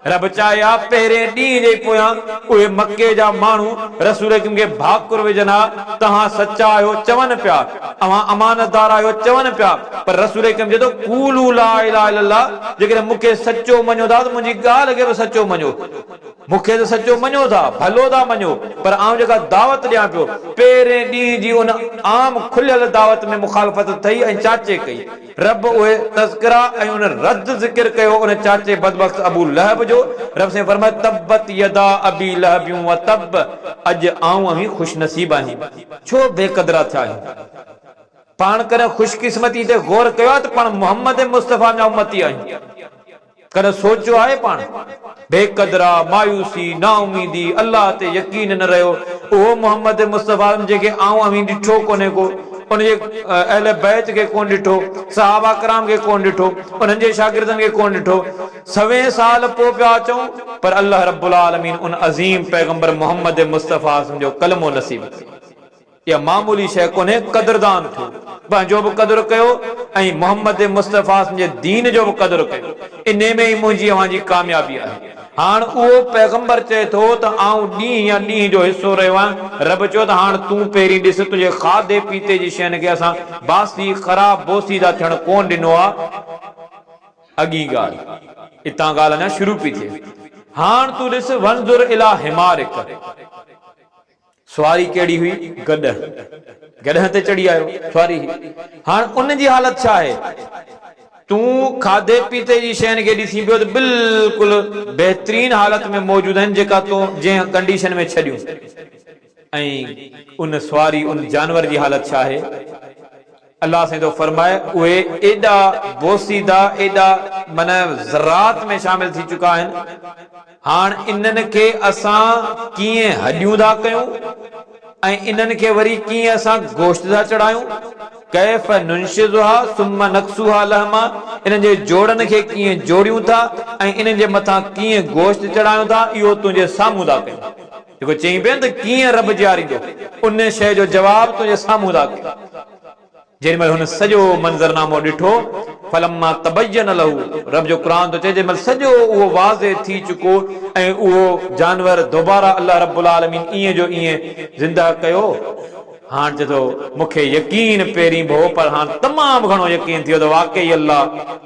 रब चाहे आ पहिरें ॾींहं जे पोयां उहे मके जा माण्हू रसूल करीम खे भाकुर विझनि हा, तव्हां सचा आहियो चवनि पिया, अवां अमानतदार आहियो चवनि पिया, पर रसूल करीम चए थो कूलू ला इलाहा इल्लल्लाह, जेकॾहिं मूंखे सचो मञो था त मुंहिंजी ॻाल्हि खे बि सचो मञो, मूंखे त सचो मञो था, भलो था मञो, पर आउं जेका दावत ॾियां पियो पहिरें ॾींहं जी उन आम खुलियल दावत में मुखालफ़त थई ऐं चाचे कई। रब उहे तज़किरा ऐं उन रद्द ज़िक्र कयो उन चाचे बदबख्त अबू लहब जो। रब से फरमाए तब्बत यदा अबी लहबियूं व तब, अॼु आऊं अमी खुश नसीब आहियूं, छो बेक़दरा थिया आहियूं। पाण करे खुशकिस्मती ते गौर कयो त पाण मोहम्मद मुस्तफ़ा जा उम्मती आहियूं, कॾहिं सोचियो आहे पाण बेक़दरा, मायूसी, नाउमीदी, अल्लाह ते यकीन न रहियो। उहो मोहम्मद मुस्तफ़ा जेके आऊं अमी ॾिठो कोन्हे को, उनजे अहले बैत खे कोन ॾिठो, सहाबा कराम खे कोन ॾिठो, उन्हनि जे शागिर्दनि खे कोन ॾिठो, 100 साल पोइ पिया अचूं, पर अल्लाह रब्बुल आलमीन उन अज़ीम पैगंबर मोहम्मद मुस्तफ़ा जो कलमो नसीब कयो। इहा मामूली शइ कोन्हे, क़दरदान थियो, पंहिंजो बि क़दुरु कयो ऐं मोहम्मद मुस्तफ़ा जे दीन जो बि क़दुरु कयो। इन में ई मुंहिंजी अव्हांजी कामयाबी आहे। हाणे उहो पैगंबर चए थो त आऊं ॾींहं या ॾींहं जो हिसो रहियो आहियां। रब चयो त हाणे तूं पहिरीं ॾिस, तुंहिंजे खाधे पीते जी शयुनि खे असां बासी ख़राब बोसीदा थियण कोन ॾिनो आहे। अॻी ॻाल्हि, हितां ॻाल्हि अञा शुरू पई थिए। हाणे तूं ॾिस, वंज़ुर इला हिमारिक, सवारी कहिड़ी हुई? गॾह ते चढ़ी आयो सवारी। हाणे उन जी हालत छा आहे? तूं खाधे पीते जी शयुनि खे ॾिसी पियो त बिल्कुलु बहितरीन हालत में मौजूद आहिनि, जेका तूं जंहिं कंडीशन में छॾियूं। ऐं उन सवारी उन जानवर जी हालत छा आहे? अल्लाह से तो फरमाए उहे एॾा बोसीदा, एॾा माना ज़रात में शामिल थी चुका आहिनि। हाणे इन्हनि खे असां कीअं हॾियूं था कयूं ऐं इन्हनि खे वरी कीअं असां गोश्त था चढ़ायूं। कैफ़ नुनशिज़ुहा सुम्मा नक्सुहा लहमा, इन्हनि जे जोड़नि खे कीअं जोड़ियूं था ऐं इन्हनि जे मथां कीअं गोश्त चढ़ायूं था, इहो तुंहिंजे साम्हूं था कयूं। जेको चई पिया त कीअं रब ॼारींदो, उन शइ जो जवाबु तुंहिंजे साम्हूं था कयूं। जेॾीमहिल हुन सॼो मंज़रनामो ॾिठो, फलम्मा तबय्यन लहू, रब जो क़ुरान थो चए जेमहिल सॼो उहो वाज़े थी चुको ऐं उहो जानवर दोबारा अल्लाह रब्बुल आलमीन ईअं जो ईअं ज़िंदा कयो। हाणे चए थो मूंखे यकीन पहिरीं भो, पर हाणे तमामु घणो यकीन थियो त वाकई अल्लाह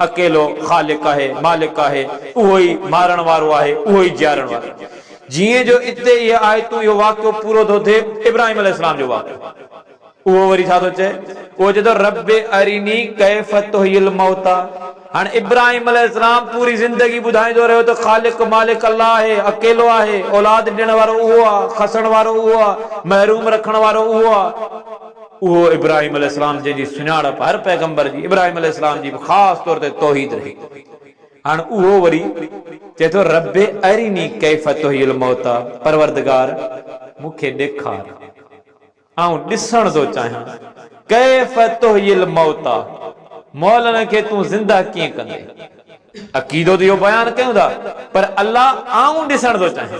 अकेलो ख़ालिक आहे, मालिक आहे, उहो ई मारण वारो आहे, उहो ई ॼारण वारो आहे। जीअं जो इते इहे आयतूं इहो वाक़ियो पूरो थो थिए, इब्राहिम अलैहिस्सलाम जो वाक़ियो, उहो वरी छा थो चए? उहो चए थो रब्बे अरिनी कैफ़ तुहियिल मौता। हाणे इब्राहिम अलैहिस्सलाम पूरी ज़िंदगी ॿुधाईंदो रहियो त ख़ालिक मालिक अल्लाह आहे, अकेलो आहे, औलाद ॾियण वारो उहो आहे, खसण वारो उहो आहे, महरूम रखण वारो उहो आहे। उहो इब्राहिम अलैहिस्सलाम जंहिंजी सुञाणप हर पैगंबर जी, इब्राहिम अलैहिस्सलाम जी ख़ासि तौर ते तौहीद रही। हाणे उहो वरी चए थो रब्बे अरिनी कैफ़ तुहियिल मौता, परवरदिगार मूंखे ॾेखार, आऊं ॾिसण थो चाहियां कैफ़ तुहियिल मौता, मौलनि खे तूं ज़िंदा कीअं कंदे। अक़ीदो त इहो बयानु कयूं था, पर अल्लाह आऊं ॾिसण थो चाहियां।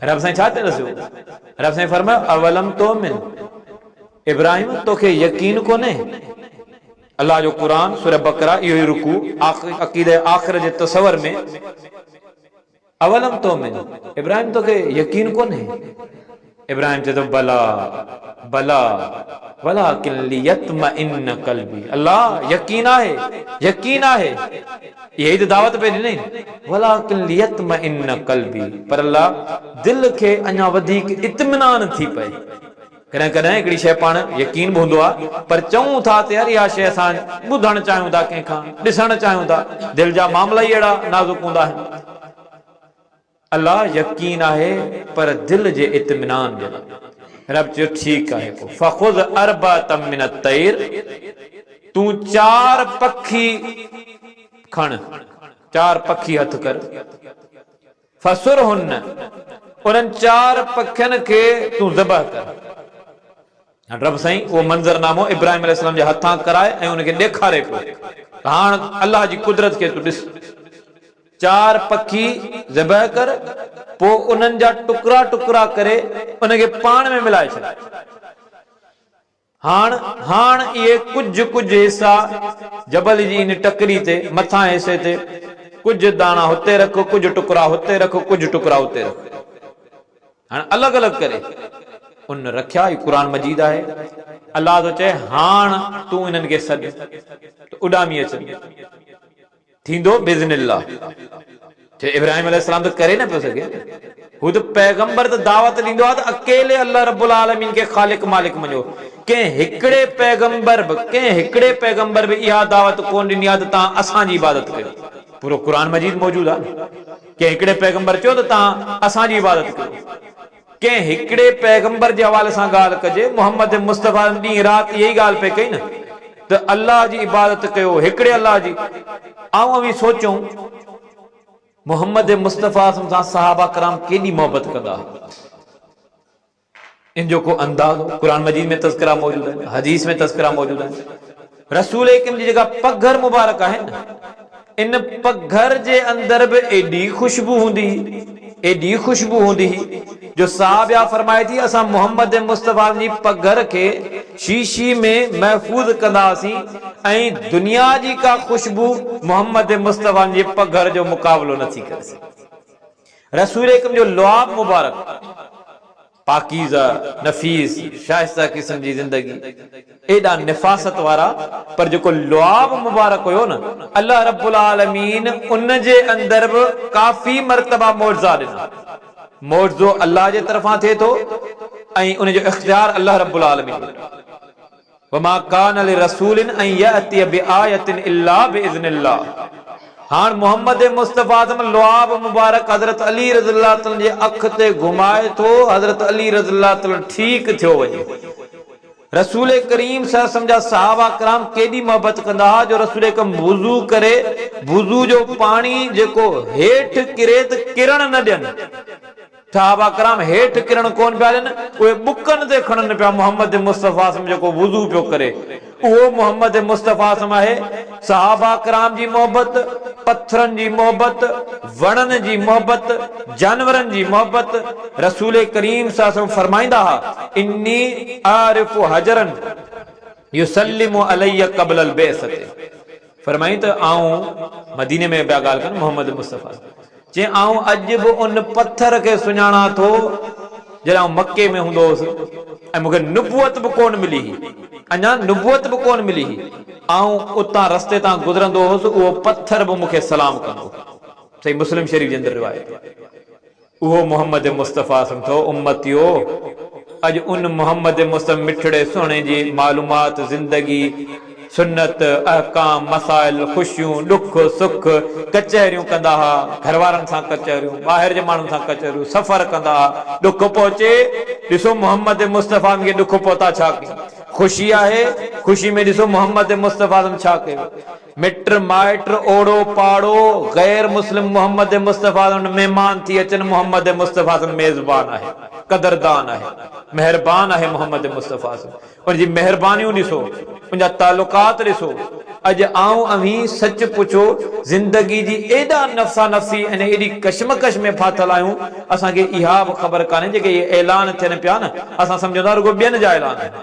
रब साईं छा चयोसि? रब साईं फरमायो अवलम तुमिन, इब्राहिम तोखे यकीन कोन्हे? अल्लाह जो क़ुरान सूरह बकरा इहो ई रुकू अक़ीदे आख़िर जे तसवर में, अवलम तुमिन, इब्राहिम तोखे यकीन कोन्हे? इब्राहिम चए थो भला भला वलाकिन लियत्मइन्न क़ल्बी, अल्लाह यकीन आहे, यकीन आहे, यही तो दावत पे ॾिनई, वलाकिन लियत्मइन्न क़ल्बी, पर अल्लाह दिल खे अञा वधीक इत्मिनान थी पए। कॾहिं कॾहिं हिकिड़ी शइ पाण यकीन बि हूंदो आहे पर चऊं था त यार इहा शइ असां ॿुधणु चाहियूं था कंहिंखां, ॾिसणु चाहियूं था। दिलि जा मामला ई अहिड़ा नाज़ुक हूंदा आहिनि। अल्लाह यकीन आहे पर दिलि जे इत्मिनान जे लाइ रब चयो ठीकु आहे, पोइ फखुज़ अर्बअतम मिन तैर, तूं 4 पखी खण, 4 पखी हथ कर, फसुरहुन, उन्हनि 4 पखियुनि खे तूं ज़बह कर। रब साईं उहो मंज़रनामो इब्राहिम अलैहिस्सलाम जे हथां कराए ऐं उनखे ॾेखारे पियो। हाणे अल्लाह जी कुदरत खे तूं ॾिस, 4 पखी ज़बह कर, पोइ उन्हनि जा टुकड़ा टुकड़ा करे उनखे पाण में मिलाए छॾ। हाण इहे कुझु हिसा जबल जी इन टकरी ते मथां हिसे ते कुझु दाणा हुते रख, कुझु टुकड़ा हुते रख, कुझु टुकड़ा हुते रख, हाणे अलॻि अलॻि करे उन रखिया। ही क़ुरान मजीद आहे। अल्लाह तो चए हाण तूं इन्हनि खे सॾ, उॾामी अच, थींदो बिज़निल्लाह। इब्राहिम अलैहिस्सलाम त करे न पियो सघे, हू त पैगंबर त दावत ॾींदो आहे त अकेले अल्लाह रब्बुल आलमीन खे ख़ालिक मालिक मञो। कंहिं हिकिड़े पैगंबर बि इहा दावत कोन ॾिनी आहे त तव्हां असांजी इबादत कयो। पूरो क़ुरान मजीद मौजूद आहे। कंहिं हिकिड़े पैगंबर चयो त तव्हां असांजी इबादत कयो। कंहिं हिकिड़े पैगंबर जे हवाले सां ॻाल्हि कजे, मोहम्मद मुस्तफ़ा ॾींहुं राति इहा ई ॻाल्हि पे कई न त अल्लाह जी इबादत कयो, हिकिड़े अल्लाह जी। ऐं सोचूं मोहम्मद मुस्तफ़ा सां सहाबा कराम केॾी मोहबत कंदा, इन जो को अंदाज़ो क़ुरान मजीद में तज़किरा मौजूद आहिनि, हदीस में तज़किरा मौजूद आहिनि। रसूल अकरम जी जेका पघर मुबारक आहे न, इन पघर जे अंदर बि एॾी खुशबू हूंदी जो साहबिया फरमाए थी असां मोहम्मद मुस्तफ़ा जी पघर खे शीशी में महफूज़ कंदासीं ऐं दुनिया जी का खुशबू मोहम्मद मुस्तफ़ा जी पघर जो मुक़ाबलो नथी करे सघे। रसूल अकरम जो लुआब मुबारक, पाकीज़ा, नफीस, शाइस्ता किस्म जी जिंदगी, एॾा निफासत वारा, पर जेको लुआब मुबारक हुयो न, अल्लाह रब्बुल आलमीन उन जे अंदर बि काफ़ी मर्तबा मौजज़ा ॾिना। मौजज़ो अल्लाह जे तरफ़ां थिए थो ऐं उन जो इख्तियार अल्लाह रब्बुल आलमीन। वमा कान लिरसूलिन अन यअतिय बिआयतिन इल्ला बिइज़्निल्लाह। हाण मोहम्मद मुस्तफ़ा लुआब मुबारक हज़रत अली रज़ियल्लाहु अन्हु जे अख ते घुमाए थो, हज़रत अली रज़ियल्लाहु अन्हु ठीक थियो वञे। रसूल करीम सल्लल्लाहु जा सहाबा कराम केॾी मोहबत कंदा हुआ जो रसूल करीम वुज़ू करे, वुज़ू जो पाणी जेको हेठि किरे त किरण न ॾियनि। सहाबा कराम हेठि किरण कोन पिया ॾियनि, उहे बुकनि ते खणनि पिया मोहम्मद मुस्तफ़ा जेको वुज़ू पियो करे, उहो मोहम्मद मुस्तफ़ा आहे। सहाबा कराम जी मोहबत, पत्थरनि जी मोहबत, वणनि जी मोहबत, जानवरनि जी मोहबत। रसूल करीम सल्लल्लाहु फरमाईंदा हुआ इन्नी आरिफु हजरन युसल्लिमु अलैया क़ब्ल अल बिअसति। फरमाई त आऊं मदीने में पिया ॻाल्हि कनि मोहम्मद मुस्तफ़ा जे आऊं अॼु बि उन पत्थर खे सुञाणा थो जॾहिं आऊं मके में हूंदो हुउसि ऐं मूंखे नुबुवत बि कोन मिली हुई, अञा नुबुवत बि कोन मिली हुई। आऊं उतां रस्ते तां गुज़रंदो हुउसि, उहो पत्थर बि मूंखे सलाम कंदो। सही मुस्लिम शरीफ़ जे अंदरि रिवायत। उहो मोहम्मद मुस्तफ़ा सम्झो उम्मतियो, अॼु उन मोहम्मद मुस्तफ़ा मिठड़े सुहिणे जी मालूमात, ज़िंदगी, सुन्नत, अहकाम, मसाइल, खुशियूं, ॾुख सुख, कचहरियूं कंदा हुआ, घर वारनि सां कचहरियूं, ॿाहिरि जे माण्हुनि सां कचहरियूं, सफ़र कंदा हुआ। ॾुख पहुचे, ॾिसो मोहम्मद मुस्तफ़ा खे ॾुख पहुता छा कयूं। खुशी आहे, खुशी में ॾिसो मोहम्मद मुस्तफ़ा छा कयो। मिट माइट ओड़ो पाड़ो गैर मुस्लिम मोहम्मद मुस्तफ़ा महिमान थी अचनि, मोहम्मद मुस्तफ़ा मेज़बान आहे, कदरदान आहे, मेहरबान आहे। मोहम्मद मुस्तफ़ा उनजी मेहरबानियूं ॾिसो, उनजा तालुकात ॾिसो। अॼु आऊं अमीं सच पुछो ज़िंदगी जी एॾा नफ़सा नफ़सी ऐं एॾी कशमकश में फाथल आहियूं, असांखे इहा बि ख़बर कान्हे जेके इहे ऐलान थियनि पिया न, असां सम्झंदा रुगो ॿियनि जा ऐलान आहिनि।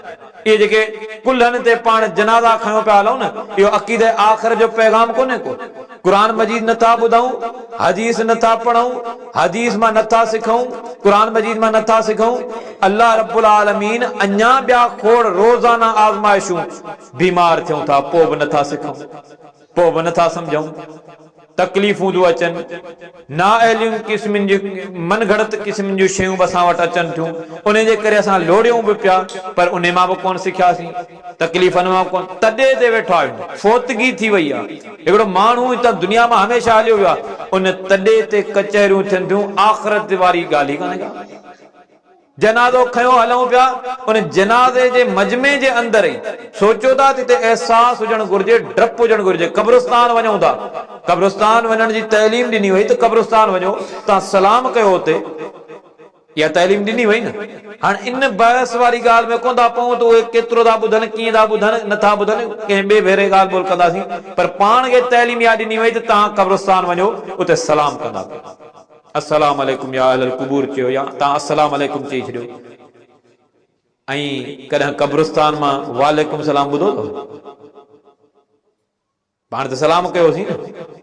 इहे जेके कुल्हनि ते पाण जनाज़ा खयो पिया हलूं न, इहो अक़ीदे आख़िर जो पैगाम कोन्हे को। क़ुरान मजीद नथा ॿुधूं, हदीस नथा पढ़ूं, हदीस मां नथा सिखूं, क़ुरान मजीद मां नथा सिखूं। अल्लाह रब्बुल आलमीन अञा ॿिया खोड़ रोज़ाना आज़माइशूं, बीमार थियूं था पोइ बि नथा सिखूं, पोइ बि नथा सम्झूं। तकलीफ़ूं थियूं अचनि, नाअहलियूं क़िस्मनि जी मन घड़त क़िस्मनि जूं शयूं बि असां वटि अचनि थियूं, उन जे करे असां लोड़ियूं बि पिया, पर उन मां बि कोन सिखियासीं, तकलीफ़नि मां कोन, तॾहिं ते वेठा आहियूं, फोतगी थी वई आहे। हिकिड़ो माण्हू हितां दुनिया मां हमेशह हलियो वियो आहे, उन तॾहिं ते कचहरियूं थियनि थियूं, आख़िरत वारी ॻाल्हि ई कान्हे का। जनाज़ो खयो हलूं पिया, उन जनाज़े जे मजमे जे अंदर ई सोचो था त एहसास हुजणु घुरिजे, डपु हुजणु घुरिजे। कब्रिस्तान वञूं था, कब्रिस्तान वञण जी तइलीम ॾिनी वई त कब्रिस्तान वञो, तव्हां सलाम कयो हुते, इहा तइलीम ॾिनी वई न। हाणे इन बहस वारी ॻाल्हि में कोन था पऊं त उहे केतिरो था ॿुधनि, कीअं था ॿुधनि, नथा ॿुधनि, कंहिं ॿिए भेरे ॻाल्हि ॿोल कंदासीं, पर पाण खे तइलीम इहा ॾिनी वई त तव्हां कब्रिस्तान वञो, उते सलाम कंदा, अस्सलाम वालेकुम या अहलल कुबूर चयो, या तव्हां अस्सलाम वालेकुम चई छॾियो। ऐं कॾहिं कब्रिस्तान मां वालेकुम सलाम ॿुधो अथव? पाण त सलाम कयोसीं न,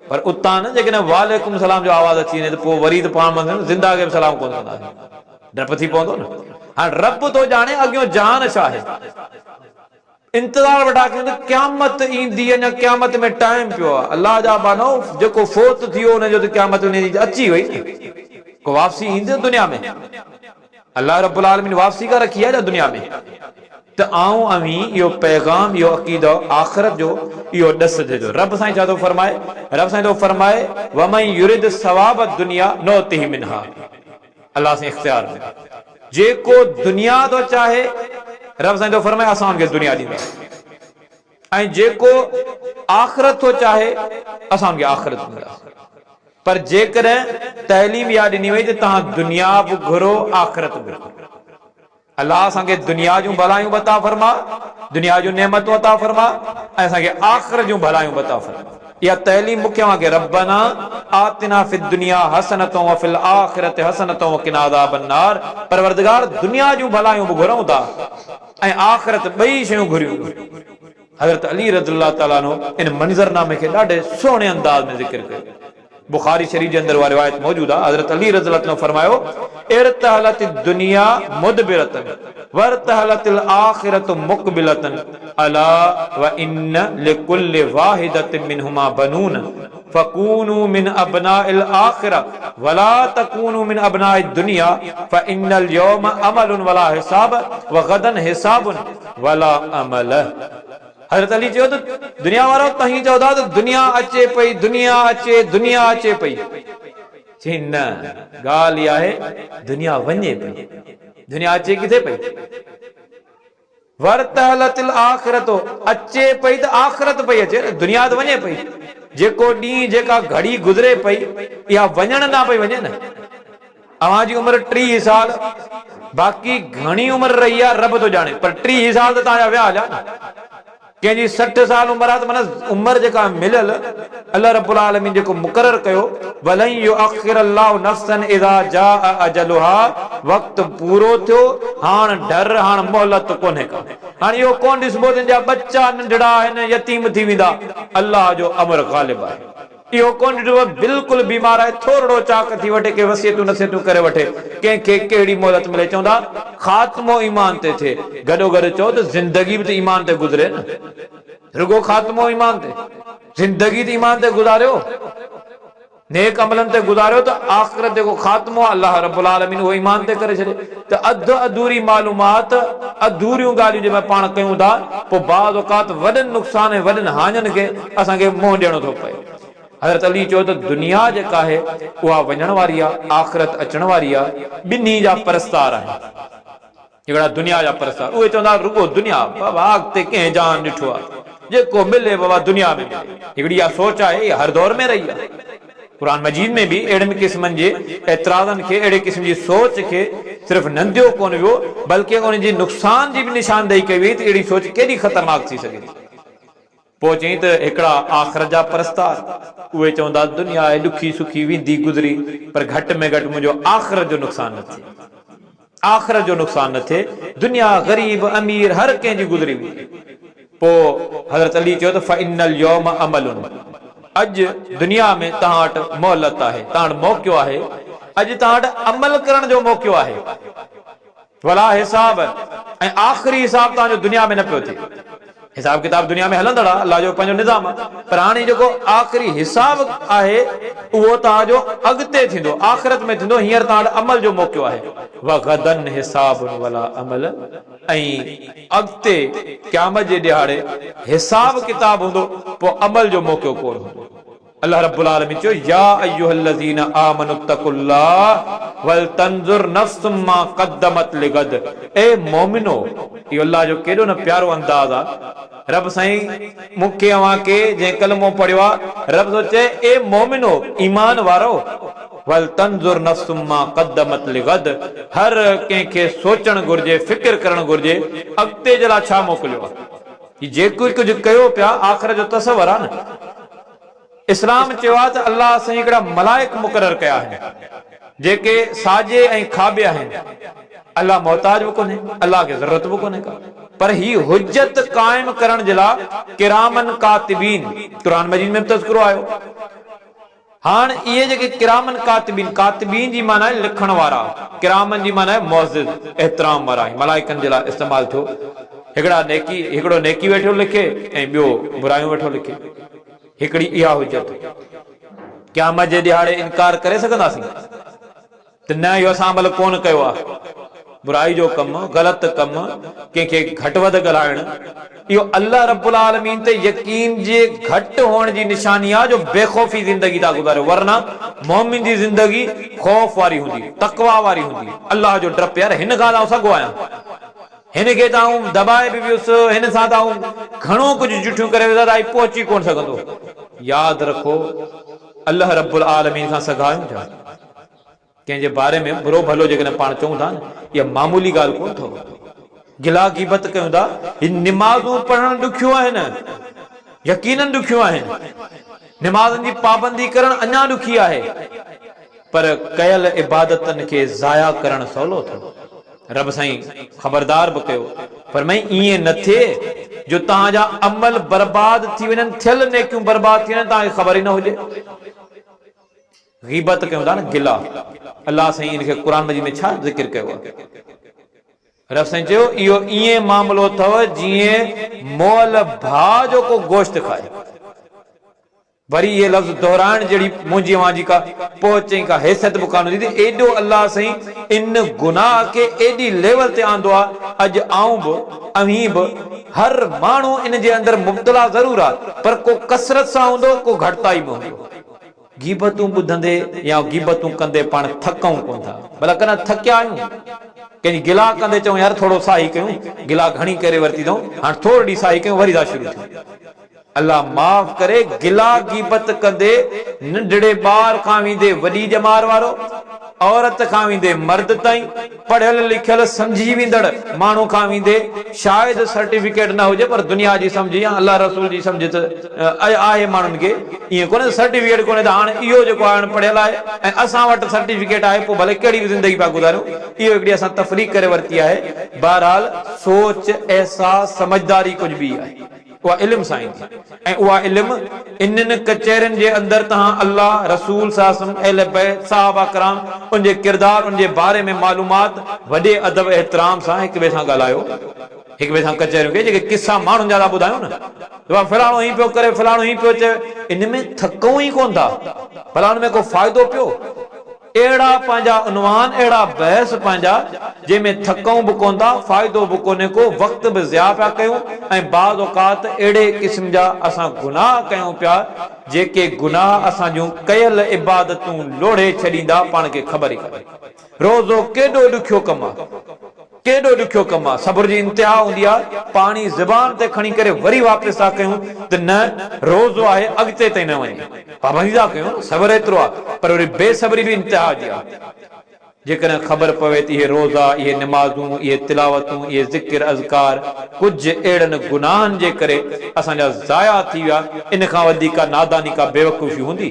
पर उतां न जेकॾहिं वालेकुम सलाम जो आवाज़ अची वञे त पोइ वरी त पाण ज़िंदा खे बि सलाम कोन कंदासीं, डप थी पवंदो न। हाणे रब थो ॼाणे अॻियो जान छा आहे, इंतज़ार वेठा कयूं त क़यामत ईंदी, अञा क़यामत में टाइम पियो आहे। अलाह जा बानो, जेको फोत थियो हुनजो त क़यामत अची वई, को वापसी ईंदी दुनिया में? अल्लाह रब्बुल आलमीन वापसी का रखी है दुनिया में। तो आऊं अवी यो पैगाम, यो अकीदो आखिरत जो यो दस दे जो। रब साईं तो फरमाए, रब साईं तो फरमाए वमन युरिद सवाब दुनिया नौतिही मिनहा। अल्लाह से इख्तियार में जेको दुनिया तो चाहे, रब साईं तो फरमाए असां उनके दुनिया दी, ऐं जेको आखिरत तो चाहे असां उनके आखिरत में। पर जेकॾहिं तइलीम याद ॾिनी वई त तव्हां दुनिया बि घुरो, आखिरत बि घुरो। अल्लाह असांखे दुनिया जूं भलायूं बता फरमा, दुनिया जूं नेमतूं अता फरमा, ऐं असांखे आखिरत जूं भलायूं बता फरमा। इहा तइलीम मूंखे वांगे रब्बना आतिना फिद दुनिया हसनतों व फिल आखिरत हसनतों व किना अज़ाबन नार। परवरदिगार दुनिया जूं भलायूं बि घुरूं था ऐं आखिरत ॿई शयूं घुरियूं। हज़रत अली रज़ियल्लाहु ताला अन्हु इन मंज़रनामे खे ॾाढे सुहिणे अंदाज़ में ज़िक्र कयो। बुखारी शरीफ जे अंदर उहा रिवायत मौजूद आहे। हज़रत अली रज़ियल्लाहु ताला फरमायो, इरतहलत दुनिया मुदबिरतन वरतहलतिल आखिरतु मुक़बिलतन अला व इन्न लिकुल्लि वाहिदतिन मिनहुमा बनून फकूनू मिन अबनाइल आखिरा वला तकूनू मिन अबनाइद दुनिया फइन्नल यौम अमलुन वला हिसाब व गदन हिसाबुन वला अमल। हज़रत अली चयो त दुनिया वारो तहीं चओ था त दुनिया अचे पई, दुनिया अचे, दुनिया अचे पई। चई न, ॻाल्हि इहा आहे दुनिया वञे पई, दुनिया अचे किथे पई? वरतहलतिल आखिरतो, अचे पई त आखिरत पई अचे, दुनिया त वञे पई। जेको ॾींहुं, जेका घड़ी गुज़रे पई, इहा वञण न पई वञे न। अवां जी उमिरि 30 साल, बाक़ी घणी उमिरि रही आहे रब तो ॼाणे, पर 30 साल त तव्हांजा विया हलिया न। कंहिंजी 60 साल उमिरि आहे त माना उमिरि जेका मिलियल अल्लाह रब्बुल आलमीन जेको मुक़ररु कयो, वलन युअख़िरल्लाहु नफ़्सन इज़ा जाअ अजलुहा, वक़्तु पूरो थियो, हाणे डर, हाणे मोहलत कोन्हे का। हाणे इहो कोन ॾिसबो जंहिंजा बच्चा नंढड़ा आहिनि, यतीम थी वेंदा, अल्लाह जो अमर ग़ालिब आहे। इहो कोन ॾिठो बिल्कुलु बीमार आहे, थोरो चाक थी वठे, के वसियतूं नसीहतूं करे वठे, कंहिंखे कहिड़ी मोहलत मिले। चवंदा ख़ात्मो ईमान ते थिए, गॾो गॾु चओ त ज़िंदगी बि त ईमान ते गुज़रे न, रुगो ख़ात्मो ईमान ते, ज़िंदगी त ईमान ते गुज़ारियो, नेक अमलनि ते गुज़ारियो, त आख़िरत जेको ख़ात्मो आहे अल्लाह रब्बुल आलमीन उहो ईमान ते करे छॾे। त अधु अधूरी मालूमात, अधूरियूं ॻाल्हियूं जंहिं पाण कयूं था, पोइ बाज़ औक़ात वॾनि नुक़सान ऐं वॾनि हाञनि खे असांखे मुंहुं ॾियणो थो पए। हज़रत अली चयो त दुनिया जेका आहे उहा वञण वारी आहे, आखिरत अचण वारी आहे। ॿिन्ही जा परस्तार आहिनि, हिकिड़ा दुनिया जा परस्तार, उहे चवंदा रुगो दुनिया, बाबा अॻिते कंहिं जान ॾिठो आहे, जेको मिले बाबा दुनिया में मिले। हिकिड़ी इहा सोच आहे, हर दौर में रही आहे। कुरान मजीद में भी अहिड़नि क़िस्मनि जे एतिराज़नि खे, अहिड़े क़िस्म जी सोच खे सिर्फ़ु नंढियो कोन वियो, बल्कि उन जी नुक़सान जी बि निशानदेही कई वई त अहिड़ी सोच केॾी ख़तरनाक थी सघे थी। पोइ चई त हिकिड़ा आख़िरत जा परस्तार, उहे चवंदा दुनिया आहे ॾुखी सुखी वेंदी गुज़री, पर घटि में घटि मुंहिंजो आख़िरत जो नुक़सान न थिए, आख़िरत जो नुक़सान न थिए। दुनिया ग़रीब अमीर हर कंहिंजी गुज़री वेंदी। पोइ हज़रत अली चयो त फ़इन्नल यौम अमलुन, अॼु दुनिया में तव्हां वटि मोहलत आहे, तव्हां वटि मौक़ो आहे, अॼु तव्हां वटि अमल करण जो मौक़ो आहे। वला हिसाब, ऐं आख़िरी हिसाब तव्हांजो दुनिया में न पियो थिए। हिसाब किताब दुनिया में हलंदड़ आहे, अल्लाह जो पंहिंजो निज़ाम आहे, पर हाणे जेको आख़िरी हिसाब आहे उहो तव्हांजो अॻिते थींदो, आख़िरत में थींदो। हींअर तव्हां वटि अमल जो मौक़ो आहे, वग़दन हिसाबुन वला अमल, ऐं अॻिते क़यामत जे ॾियारे हिसाब किताब हूंदो, पोइ अमल जो मौक़ो कोन हूंदो। अल्लाह रब्बुल आलमीन चयो या अय्युहल्लज़ीना आमनु तक़ुल्लाह वल तंजुर नफ्सुम मा क़द्दमत लिगद। ए मोमिनो, इहो अल्लाह जो केॾो न प्यारो अंदाज़ आहे। रब साईं मूंखे अव्हांखे जंहिं कलमो पढ़ियो आहे, रब थो चए ए मोमिनो, ईमान वारो, वल तंजुर नफ्सुम मा क़द्दमत लिगद, हर कंहिंखे सोचणु घुर्जे, फिक्र करणु घुर्जे अॻिते जे लाइ छा मोकिलियो आहे। जेको कुझु कयो पिया आख़िर जो तसवर आहे न। इस्लाम चयो आहे त अल्लाह साईं हिकिड़ा मलाइक मुक़रर कया आहिनि जेके साॼे ऐं खाॿे आहिनि। अल्लाह मोहताज बि कोन्हे, अल्लाह खे ज़रूरत बि कोन्हे का, पर ही हुज्जत क़ाइम करण जे लाइ किरामन कातिबीन, क़ुरान मजीद में तज़किरो आयो। हाणे इहे जेके किरामन कातिबीन, कातिबीन जी माना आहे लिखण वारा, किरामन जी माना आहे मुअज़्ज़िज़, एहतराम वारा, मलाइकनि जे लाइ इस्तेमालु थियो। हिकिड़ो नेकी वेठो लिखे ऐं ॿियो बुरायूं वेठो लिखे। हिकिड़ी इहा हुज्जत, क़यामत जे ॾियारे इनकार करे सघंदासीं त न इहो असां अमल कोन कयो आहे। बुराई जो कमु, ग़लति कमु, कंहिंखे घटि वधि ॻाल्हाइणु, इहो अल्लाह रब्बुल आलमीन ते यकीन जे घटि हुअण जी निशानी आहे जो बेखौफ़ी ज़िंदगी था गुज़ारियो। वरना मोमिन जी ज़िंदगी ख़ौफ़ वारी हूंदी, तक़वा वारी हूंदी, अल्लाह जो डपु। यार हिन खां सॻो आहियां, हिन खे त दबाए बि वियुसि, हिन सां त घणो कुझु जुठियूं करे वियो, पहुची कोन सघंदो। यादि रखो, अल्लाह रब्बुल आलमीन खां सघायूं था कंहिंजे बारे में बुरो भलो जेकॾहिं पाण चऊं था न, इहा मामूली ॻाल्हि कोन अथव। गिला ग़ीबत कयूं था, निमाज़ूं पढ़णु ॾुखियूं आहिनि, यकीनन ॾुखियूं आहिनि। निमाज़नि जी पाबंदी करणु अञा ॾुखी आहे, पर कयल इबादतनि खे ज़ाया करणु सवलो अथव। रब साईं ख़बरदार बि कयो, पर मई ईअं न थिए जो तव्हांजा अमल बर्बाद थी वञनि, थियल नेकियूं बर्बाद थी वञनि, तव्हांखे ख़बर ई न हुजे। ग़ीबत कयूं था न, गिला, अल्लाह साईं इनखे क़ुरान मजीद में छा ज़िक्र कयो आहे? रब साईं चयो इहो ईअं मामिलो अथव जीअं मोल भाउ जो को गोश्त खाए। वरी ये लफ़्ज़ दोहराइण जहिड़ी मुंहिंजी अवांजी का पोइ चई का हैसियत बि कान हूंदी। एॾो अल्लाह साईं इन गुनाह खे एॾी लेवल ते आंदो आहे, अॼु आऊं बि अवीं बि हर माण्हू इन जे अंदरि मुब्तला ज़रूर आहे, पर को कसरत सां हूंदो, को घटिताई में हूंदो। गीबतूं ॿुधंदे या गीबतूं कंदे पाण थकूं कोन था, भला कन थकिया आहियूं। कंहिंजी गिला कंदे चऊं यार थोरो साही कयूं, गिला घणी करे वरिती अथऊं, हाणे थोरी साही कयूं, वरी था शुरू थियूं। अल्लाह माफ़ करे, गिला गीबत कंदे नंढड़े ॿार खां वेंदे वॾी ॼमार वारो, औरत खां वेंदे मर्द ताईं, पढ़ियल लिखियल समझी वेंदड़ माण्हू खां वेंदे शायदि सर्टिफिकेट न हुजे पर दुनिया जी समझ या अल्लाह रसूल जी समझ आहे माण्हुनि खे। ईअं कोन्हे सर्टिफिकेट कोन्हे त हाणे इहो जेको आहे पढ़ियल आहे ऐं असां वटि सर्टिफिकेट आहे, पोइ भले कहिड़ी बि ज़िंदगी पिया गुज़ारियूं। इहो हिकिड़ी असां तफ़रीक़ करे वरिती आहे। बहरहाल सोच, एहसास, समझदारी कुझु बि आहे, उहा इल्म सां ईंदी, ऐं उहा इल्म इन्हनि कचहरियुनि जे अंदरि तव्हां अल्लाह रसूल साहबा कराम उनजे किरदार, उनजे बारे में मालूमात वॾे अदब एहतराम सां हिक ॿिए सां ॻाल्हायो। हिक ॿिए सां कचहरियूं खे जेके किसा माण्हुनि जा था ॿुधायूं न, फलाणो ही पियो करे, फलाणो ही पियो चए, इन में थकूं ई कोन था, भला हुन में को फ़ाइदो पियो। अहिड़ा पंहिंजा उनवान, अहिड़ा बहस पंहिंजा जंहिंमें थकूं बि कोन था, फ़ाइदो बि कोन्हे को, वक़्त बि ज़िया पिया कयूं, ऐं बाज़ औक़ात अहिड़े क़िस्म जा असां गुनाह कयूं पिया जेके गुनाह असां जूं कयल इबादतूं लोढ़े छॾींदा, पाण खे ख़बर ई कान्हे। रोज़ो केॾो ॾुखियो कमु आहे, केॾो ॾुखियो कमु आहे। सब्र जी इंतिहा हूंदी आहे, पाणी ज़बान ते खणी करे वरी वापसि था कयूं त न रोज़ो आहे, अॻिते ताईं न वञे, पाबंदी था कयूं, सब्र एतिरो आहे, पर वरी बेसब्री बि इंतिहा जी आहे। जेकॾहिं ख़बर पवे त इहे रोज़ा, इहे निमाज़ूं, इहे तिलावतूं, इहे ज़िक्र अज़कार कुझु अहिड़नि गुनाहनि जे करे असांजा ज़ाया थी विया, इन खां वधीक का नादानी, का बेवकूफ़ी हूंदी?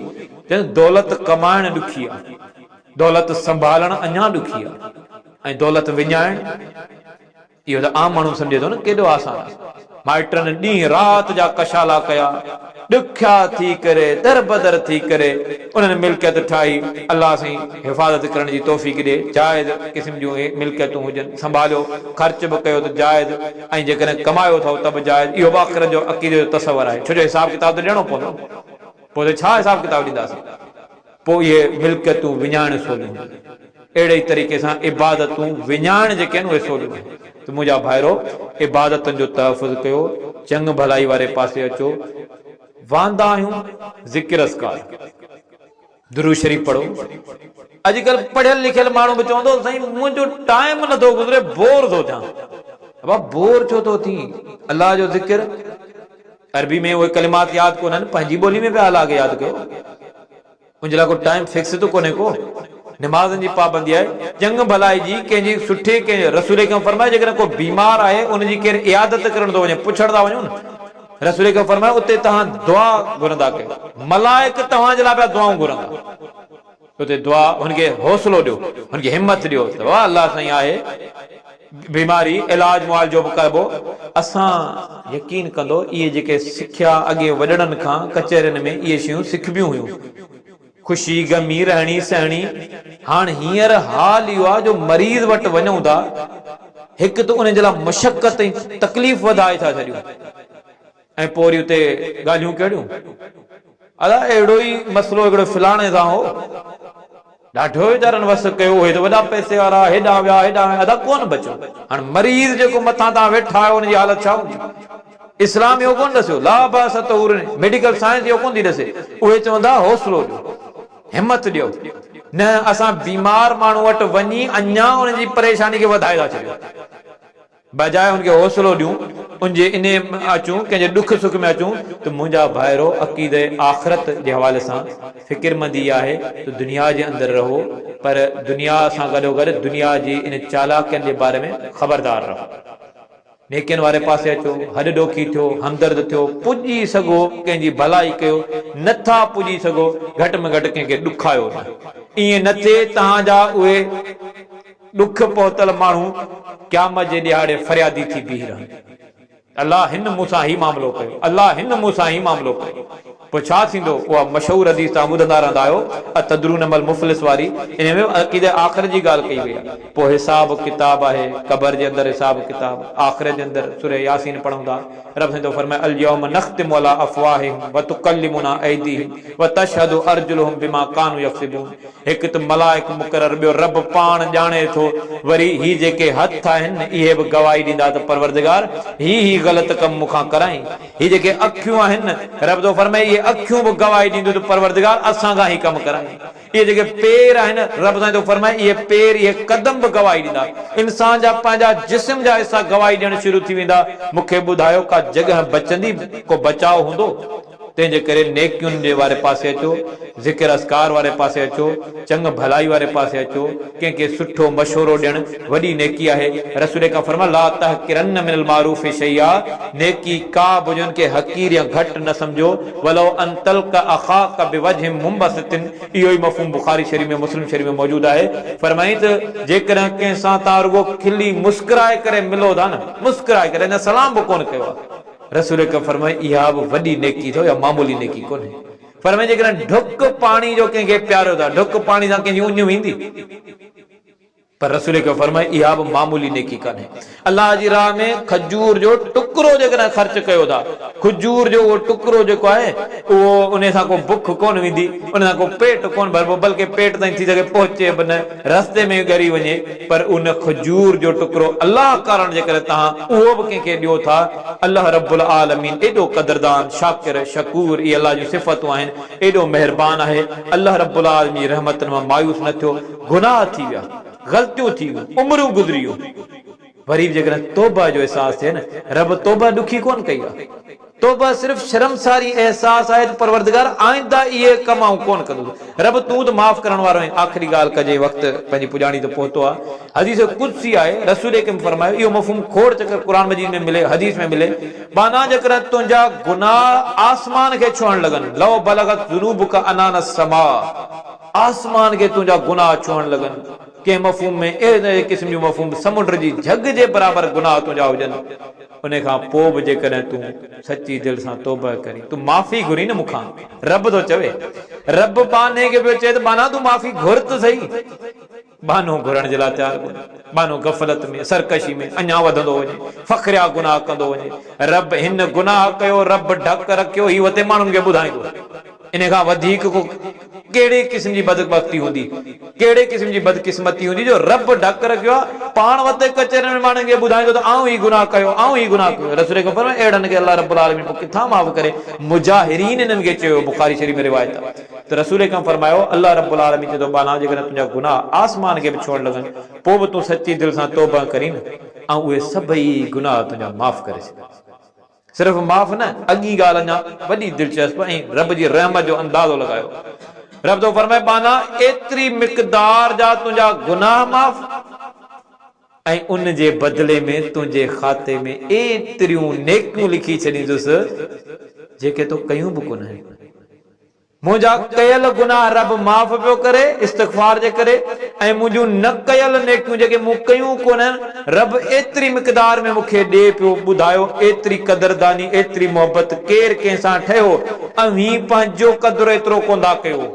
दौलत कमाइण ॾुखी आहे, दौलत संभालण अञा ॾुखी आहे, ऐं दौलत विञाइण इहो त आम माण्हू सम्झे थो न केॾो आसान आहे। माइटन ॾींहुं रात जा कशाला कया, ॾुख्या थी करे दर बदर थी करे उन्हनि मिल्कियत ठाही। अल्लाह साईं हिफ़ाज़त करण जी तौफ़ीक़ ॾे, जाइज़ क़िस्म जूं मिल्कियतूं हुजनि, संभालियो, ख़र्च बि कयो त जाइज़, ऐं जेकॾहिं कमायो अथव त बि जाइज़। इहो आख़िरत जो अक़ीदे जो तसवर आहे, छो जो हिसाब किताब त ॾियणो पवंदो, पोइ त छा हिसाब किताब ॾींदासीं। पोइ इहे मिल्कियतूं विञाइण सोलियूं, अहिड़े ई तरीक़े सां इबादतूं विञाइण जेके आहिनि उहे सोलियूं। त मुंहिंजा भाइरो, इबादतुनि जो तहफ़ुज़ कयो, चङ भलाई वारे पासे अचो, वांदा आहियूं ज़िक्र अस्कार, दुरूद शरीफ़ पढ़ो। अॼुकल्ह पढ़ियल लिखियल माण्हू बि चवंदो साईं मुंहिंजो टाइम नथो गुज़रे, बोर थो थियां। बाबा बोर छो थो थी? अल्लाह जो ज़िक्र अरबी में उहे कलिमात यादि कोन्हनि, पंहिंजी ॿोली में बि अल्लाह खे यादि कयो। उनजे लाइ को टाइम फिक्स त कोन्हे को। निमाज़नि जी पाबंदी आहे, चङ भलाई जी कंहिंजी सुठे कंहिं रसूल खे फरमाए जेकॾहिं को बीमार आहे उनजी केरु इयादत करण थो वञे, पुछण था वञूं न, रसूल खे फरमाए उते तव्हां दुआ घुरंदा कयो, मलाइक तव्हांजे लाइ पिया दुआऊं घुरंदा, उते दुआ हुनखे हौसलो ॾियो, हुनखे हिमत ॾियो त वाह अल्लाह साईं आहे, बीमारी इलाज मुआलजो बि कबो। असां यकीन कंदो इहे जेके सिखिया अॻे वॾड़नि खां कचहरियुनि में इहे शयूं सिखबियूं हुयूं, ख़ुशी गमी रहणी सहणी। हाणे हींअर हाल इहो आहे जो मरीज़ वटि वञूं था, हिकु त उन जे लाइ मशक़त ऐं तकलीफ़ वधाए था छॾियूं, ऐं पोइ वरी उते ॻाल्हियूं कहिड़ियूं, अला अहिड़ो ई मसइलो हिकिड़ो फलाणे सां हो, ॾाढो वीचारनि वस कयो, हे त वॾा पैसे वारा, हेॾा विया हेॾा विया, अदा कोन बचियो। हाणे मरीज़ जेको मथां तव्हां वेठा आहियो उनजी हालत छा हूंदी? इस्लाम इहो कोन ॾसियो, ला बास तहूर, मेडिकल साइंस इहो कोन थी ॾसे, उहे चवंदा हौसलो ॾियो, हिमत ॾियो। न, असां बीमार माण्हू वटि वञी अञा उनजी परेशानी खे वधाए था छॾियूं, बजाए हुनखे हौसलो ॾियूं, उनजे इन अचूं, कंहिंजे ॾुख सुख में अचूं। त मुंहिंजा भाइरो, अक़ीदे आख़िरत जे हवाले सां फ़िक्रमंदी आहे त दुनिया जे अंदरि रहो, पर दुनिया सां गॾोगॾु दुनिया जी इन चालाकियुनि जे बारे में ख़बरदार रहो। नेकियुनि वारे पासे अचो, हॾ ॾोखी थियो, हमदर्द थियो, पुॼी सघो कंहिंजी भलाई कयो, नथा पुॼी सघो घटि में घटि कंहिंखे ॾुखायो न। ईअं न थिए तव्हांजा उहे ॾुख पहुतल माण्हू क़यामत जे ॾियारे फरियादी थी बीह रहनि, अल्लाह हिन मूंसां ही मामिलो कयो, अल्लाह हिन मूंसां ही मामिलो कयो। पोइ छा थींदो? उहा मशहूर हदीस तव्हां ॿुधंदा रहंदा आहियो, अतदरून मल मुफ़लिस वारी, इन में अक़ीदे आख़िरत जी ॻाल्हि कई वई आहे। पोइ हिसाब किताब आहे, क़बर जे अंदरि हिसाब किताब, आख़िरत जे अंदरि सूरह यासीन पढ़ूं था, रब साईं थो फरमाए अल यौम नख़्तिमु अला अफ़वाहिहिम व तुकल्लिमुना ऐदीहिम व तशहदु अर्जुलुहुम बिमा कानू यक्सिबून। हिकु त मलाइक मुक़रर, ॿियो रब पाण ॼाणे थो, वरी ही जेके हथ आहिनि इहे बि गवाही ॾींदा त परवरदिगार ही ग़लति कमु मूंखां कराई। ही जेके अखियूं आहिनि, रब थो फरमाए इहे अखियूं बि गवाही ॾींदियूं त परवरदिगार असां खां ही कमु कराई। इहे जेके पेर आहिनि, रब साईं थो फरमाए इहे पेर, इहे कदम बि गवाही ॾींदा। इंसान जा पंहिंजा जिस्म जा हिसा गवाही ॾियण शुरू थी वेंदा, मूंखे ॿुधायो का जॻह बचंदी, को बचाव हूंदो? तंहिंजे करे नेकियुनि जे वारे पासे अचो, ज़िक्र अस्कार वारे पासे अचो, चङ भलाई वारे पासे अचो, कंहिंखे सुठो मशवरो ॾियणु वॾी नेकी आहे। रसूल खां फरमायो ला तहकिरन्न मिनल मारूफ़ शैया, नेकी का बि हुजनि के हक़ीर या घटि न सम्झो, वलो अन तल्क अखाक बिवजहिन मुंबसितिन, इहो ई मफ़हूम बुखारी शरीफ़ में मुस्लिम शरीफ़ में मौजूदु आहे। फरमाई त जेकॾहिं कंहिं सां तव्हां रुगो खिली मुस्कुराए करे मिलो था न, मुस्कुराए करे, अञा सलाम बि कोन कयो आहे, रसूल खे फरमाए इहा बि वॾी नेकी अथव, या मामूली नेकी कोन्हे। फरमाए जेकॾहिं ढुक पाणी जो कंहिंखे प्यारो था, ढुक पाणी सां कंहिंजी उञ वेंदी, पर रसूल खे फरमाए इहा बि मामूली नेकी कान्हे। अल्लाह जी राह में खजूर जो टुकड़ो जेकॾहिं ख़र्च कयो था, खजूर जो उहो टुकड़ो जेको आहे उहो उन सां को बुख कोन वेंदी, उन सां को पेट कोन भरबो, बल्कि पेट ताईं थी सघे पहुचे बि न, रस्ते में ॻरी वञे, पर उन खजूर जो टुकड़ो अल्लाह कारण जेकॾहिं तव्हां उहो बि कंहिंखे ॾियो था, अल्लाह रब्बुल आलमीन एॾो क़दरदान, शाकिर, शकूर, इहे अल्लाह जूं सिफ़तूं आहिनि, एॾो महिरबान आहे। अल्लाह रब्बुल आलमीन जी रहमतुनि मां मायूस न थियो, गुनाह थी विया, ग़लतियूं थी वियूं, उमिरियूं गुज़रियूं, वरी जेकॾहिं तौबा जो अहसास थिए न, रब तौबा ॾुखी कोन कई आहे, तौबा सिर्फ़ शर्मसारी अहसास आहे त परवरदिगार आइंदा इहे कम आऊं कोन कंदो, रब तूं त माफ़ करण वारो आहीं। आख़िरी ॻाल्हि कजे, वक़्तु पंहिंजी पुॼाणी ते पहुतो आहे। हदीस कुदसी आहे, रसूल खे फरमायो, इहो मफ़हूम खोड़ चकर क़ुरान मजीद में मिले, हदीस में मिले, माना जेकॾहिं तुंहिंजा गुनाह आसमान खे छुअण लॻनि, लौ बलगत ज़ुनूबुका अनान समा, आसमान खे तुंहिंजा गुनाह छुअण लॻनि, के मफ़हूम में अहिड़े क़िस्म जो मफ़हूम समुंड जी झग जे बराबर गुनाह तुंहिंजा हुजनि, उन खां पोइ बि जेकॾहिं तूं सची दिलि सां तौबा करी, तूं माफ़ी घुरी न मूंखां। रब तो चवे, रब बाने खे पियो चए त बाना तूं माफ़ी घुर त सही। बानो घुरण जे लाइ तयारु कोन्हे, बानो गफ़लत में सरकशी में अञा वधंदो वञे, फ़ख्रिया गुनाह कंदो वञे। रब हिन गुनाह कयो, रब ढक रखियो, ही वते माण्हुनि खे ॿुधाईंदो। इन खां वधीक को कहिड़े क़िस्म जी बदबख्ती हूंदी, कहिड़े क़िस्म जी बदकिस्मती हूंदी जो रब ढक रखियो आहे, पाण वते कचरनि में माण्हुनि खे ॿुधाईंदो त आऊं ही गुनाह कयो, आऊं ही गुनाह कयो। रसूल खे फरमायो अहिड़नि खे अल्लाह रब्बुल आलमीन पोइ किथां माफ़ करे। मुजाहिरीन इन्हनि खे चयो, बुखारी शरीफ़ में रिवायत आहे त रसूल खां फरमायो अल्लाह रब्बुल आलमीन चए थो बाला जेकॾहिं तुंहिंजा गुनाह आसमान खे बि छुअण लॻनि, पोइ बि तूं सची दिलि सां तौबा करी न, ऐं उहे सभई गुनाह तुंहिंजा माफ़ करे छॾिया। सिर्फ़ माफ़ न, अॻी ॻाल्हि अञा वॾी दिलचस्प ऐं रब जी रहमत जो अंदाज़ो लॻायो। रब तो फरमाए बाना एतिरी मिक़दार जा तुंहिंजा गुनाह माफ़, ऐं उन जे बदिले में तुंहिंजे खाते में एतिरियूं नेकियूं लिखी छॾींदुसि जेके तो कयूं बि कोन आहिनि। मुंहिंजा कयल गुनाह रब माफ़ पियो करे इस्तग़फ़ार जे करे, ऐं मुंहिंजूं न कयल नेकियूं जेके मूं कयूं कोन रब एतिरी मिक़दार में मूंखे ॾे पियो। ॿुधायो एतिरी क़दरदानी, एतिरी मोहबत केरु कंहिंसां ठहियो, अवीं पंहिंजो क़दुरु एतिरो कोन्ह कयो।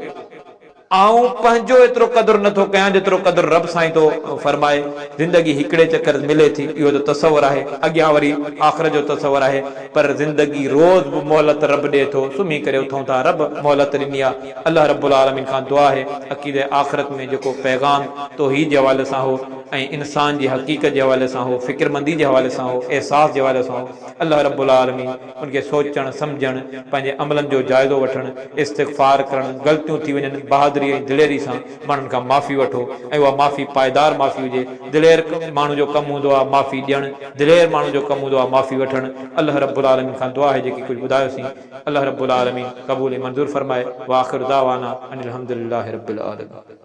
आऊं पंहिंजो एतिरो क़दुरु नथो कयां जेतिरो क़दुरु रब साईं तो फरमाए। ज़िंदगी हिकिड़े चकर मिले थी, इहो त तसवर आहे, अॻियां वरी आख़िर जो तसवर आहे, पर ज़िंदगी रोज़ बि मोहलत रब ॾिए थो। सुम्ही करे उथूं था, रब मोहलत ॾिनी आहे। अल्लाह रब्बुल आलमीन खां दुआ आहे अक़ीदे आख़िरत में जेको पैगाम तौहीद जे हवाले सां हो ऐं इंसान जी हक़ीक़त जे हवाले सां हो, फ़िक्रमंदी जे हवाले सां हो, एहसास जे हवाले सां हो, अल्लाह रब्बुल आलमीन उनखे सोचणु सम्झणु, पंहिंजे अमलनि जो जाइज़ो वठणु, इस्तिग़फ़ार करणु, ग़लतियूं थी वञनि बहादुरी ऐं दिलेरी सां माण्हुनि खां माफ़ी वठो, ऐं उहा माफ़ी पाइदार माफ़ी हुजे। दिलेर माण्हू जो कमु हूंदो आहे माफ़ी ॾियणु, दिलेर माण्हू जो कमु हूंदो आहे माफ़ी वठणु। अल्लाह रब्बुल आलमीन खां दुआ आहे जेकी कुझु ॿुधायोसीं, अल्लाह रब्बुल आलमीन क़बूल मंज़ूर फरमाए। व आख़िर दावाना अनिल हम्दुलिल्लाहि रब्बिल आलमीन।